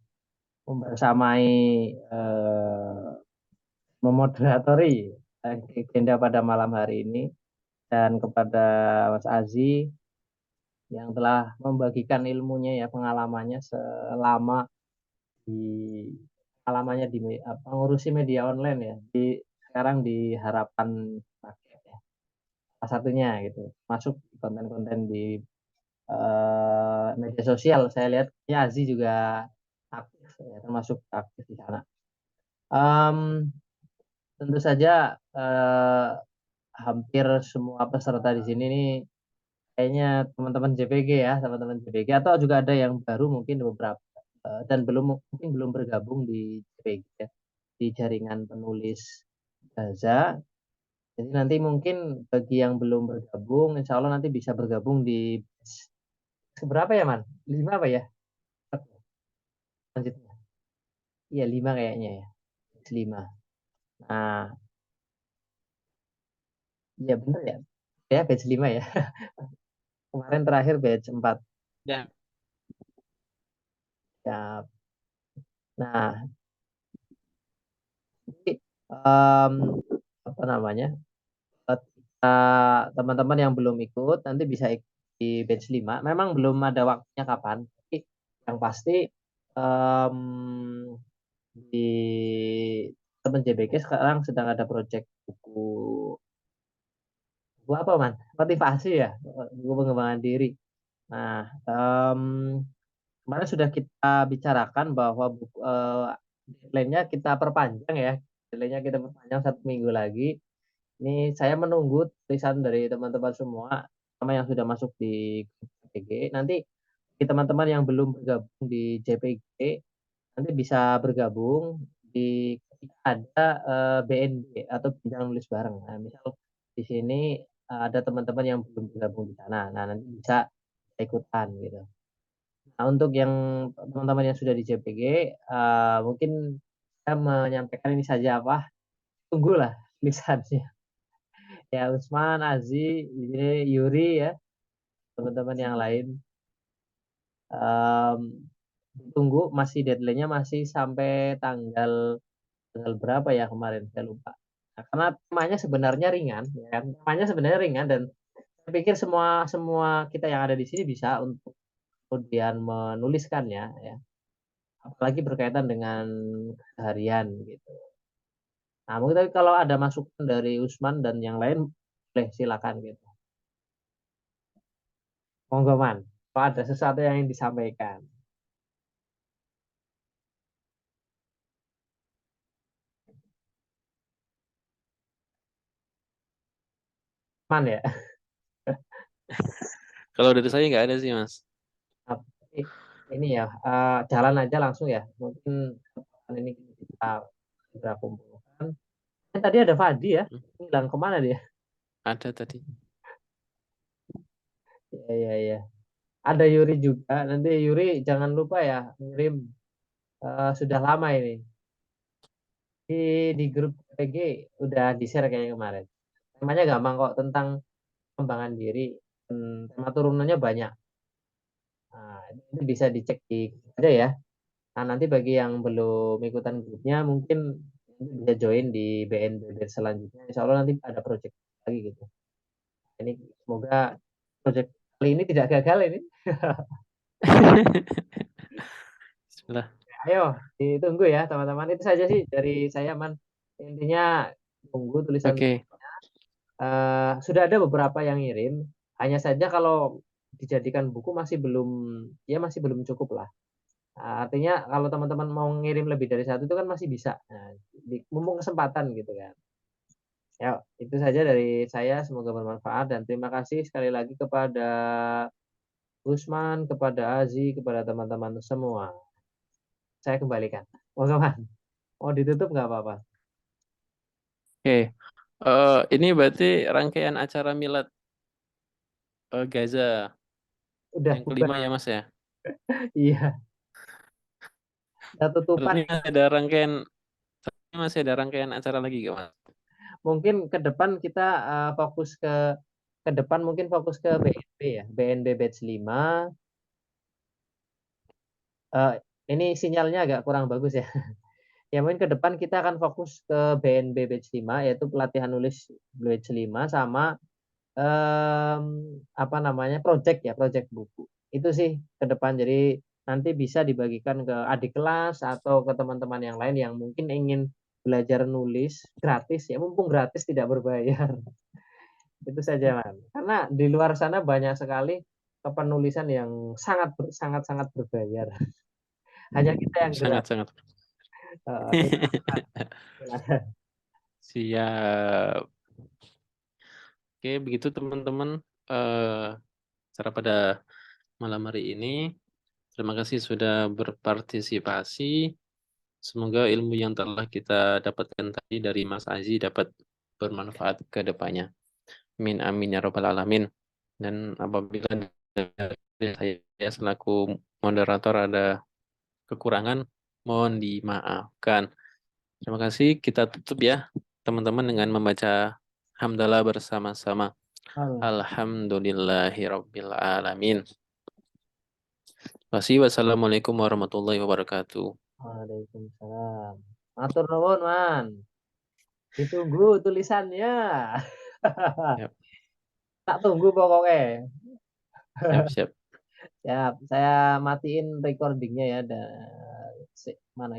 D: membersamai memoderatori agenda pada malam hari ini, dan kepada Mas Azi yang telah membagikan ilmunya ya, pengalamannya selama di ngurusi media online ya, sekarang di Harapan Rakyat ya, salah satunya gitu, masuk konten-konten di media sosial. Saya lihat ya Azi juga aktif ya, termasuk aktif di sana. Tentu saja hampir semua peserta di sini nih kayaknya teman-teman JPG ya, teman-teman JPG, atau juga ada yang baru mungkin beberapa dan mungkin belum bergabung di JPG ya, di jaringan penulis Gaza. Jadi nanti mungkin bagi yang belum bergabung, insya Allah nanti bisa bergabung di seberapa ya, Man? 5 apa ya? Selanjutnya. Iya, 5 kayaknya ya. 5. Nah, iya bener ya. Ya, batch 5 ya. Kemarin terakhir batch 4.
B: Ya.
D: Ya. Nah, jadi, apa namanya? Teman-teman yang belum ikut nanti bisa ikut di batch 5. Memang belum ada waktunya kapan, tapi yang pasti di teman JBK sekarang sedang ada proyek buku apa, Man? Motivasi ya, buku pengembangan diri. Nah, kemarin sudah kita bicarakan bahwa deadline-nya kita perpanjang ya. Deadline-nya kita perpanjang 1 minggu lagi. Ini saya menunggu tulisan dari teman-teman semua, sama yang sudah masuk di JPG. Nanti teman-teman yang belum bergabung di JPG nanti bisa bergabung di ketika ada BNB atau bincang nulis bareng. Nah, misal di sini ada teman-teman yang belum bergabung di sana. Nah, nanti bisa ikutan gitu. Nah, untuk yang teman-teman yang sudah di JPG, mungkin saya menyampaikan ini saja, apa? Tunggulah tulisannya. Ya, Usman, Azi, Yuri ya, teman-teman yang lain. Tunggu, masih deadline-nya masih sampai tanggal berapa ya kemarin, saya lupa. Nah, karena temanya sebenarnya ringan, ya kan? Temanya sebenarnya ringan, dan saya pikir semua kita yang ada di sini bisa untuk kemudian menuliskannya ya, apalagi berkaitan dengan keseharian gitu. Nah, mungkin tapi kalau ada masukan dari Usman dan yang lain, boleh silakan gitu. Monggo, Man. Kalau ada sesuatu yang ingin disampaikan. Man ya.
A: Kalau dari saya nggak ada sih, Mas.
D: Ini ya, jalan aja langsung ya. Mungkin ini kita kumpulkan. Tadi ada Fadi ya. Hilang kemana dia?
A: Ada tadi.
D: Ya. Ada Yuri juga. Nanti Yuri jangan lupa ya ngirim, sudah lama ini di grup PG udah di-share kayak kemarin. Temanya gampang kok, tentang pengembangan diri. Tema turunannya banyak. Nah, itu bisa dicek di ada ya. Nah, nanti bagi yang belum ikutan grupnya mungkin bisa join di BNB selanjutnya. Insya Allah nanti ada project lagi gitu. Ini semoga project kali ini tidak gagal ini.
A: Bismillah.
D: Ayo ditunggu ya teman-teman. Itu saja sih dari saya, Man. Intinya tunggu tulisan.
A: Oke.
D: Sudah ada beberapa yang ngirim. Hanya saja kalau dijadikan buku masih belum cukup lah. Artinya kalau teman-teman mau ngirim lebih dari satu itu kan masih bisa. Nah, mumpung kesempatan gitu kan. Ya, itu saja dari saya. Semoga bermanfaat, dan terima kasih sekali lagi kepada Usman, kepada Azi, kepada teman-teman semua. Saya kembalikan. Mau ditutup nggak apa-apa?
A: Oke. Ini berarti rangkaian acara Milad
D: Udah
A: Gaza yang
D: bubar.
A: kelima ya, Mas ya?
D: Iya. Ada tutupan.
A: Terus masih ada rangkaian acara lagi gak, Mas?
D: Mungkin ke depan kita fokus ke depan mungkin fokus ke BNB ya. BNB batch 5. Ini sinyalnya agak kurang bagus ya. Ya mungkin ke depan kita akan fokus ke BNB batch 5 yaitu pelatihan nulis batch 5 sama apa namanya project buku. Itu sih ke depan. Jadi nanti bisa dibagikan ke adik kelas atau ke teman-teman yang lain yang mungkin ingin belajar nulis gratis ya, mumpung gratis tidak berbayar. Itu saja, Man. Karena di luar sana banyak sekali kepenulisan yang sangat berbayar. Hanya kita yang gratis.
A: Sangat-sangat.
D: Silakan.
A: Siap. Oke, begitu teman-teman cara pada malam hari ini. Terima kasih sudah berpartisipasi. Semoga ilmu yang telah kita dapatkan tadi dari Mas Aziz dapat bermanfaat ke depannya. Amin amin ya rabbal alamin. Dan apabila dari saya selaku moderator ada kekurangan, mohon dimaafkan. Terima kasih. Kita tutup ya teman-teman dengan membaca hamdalah bersama-sama. Alhamdulillahirabbil alamin. Wassalamualaikum warahmatullahi wabarakatuh.
D: Waalaikumsalam. Matur nuwun, Man. Ditunggu tulisannya.
A: Yap.
D: Tak tunggu pokoknya.
A: Siap.
D: Siap. Saya matiin recordingnya ya. Mana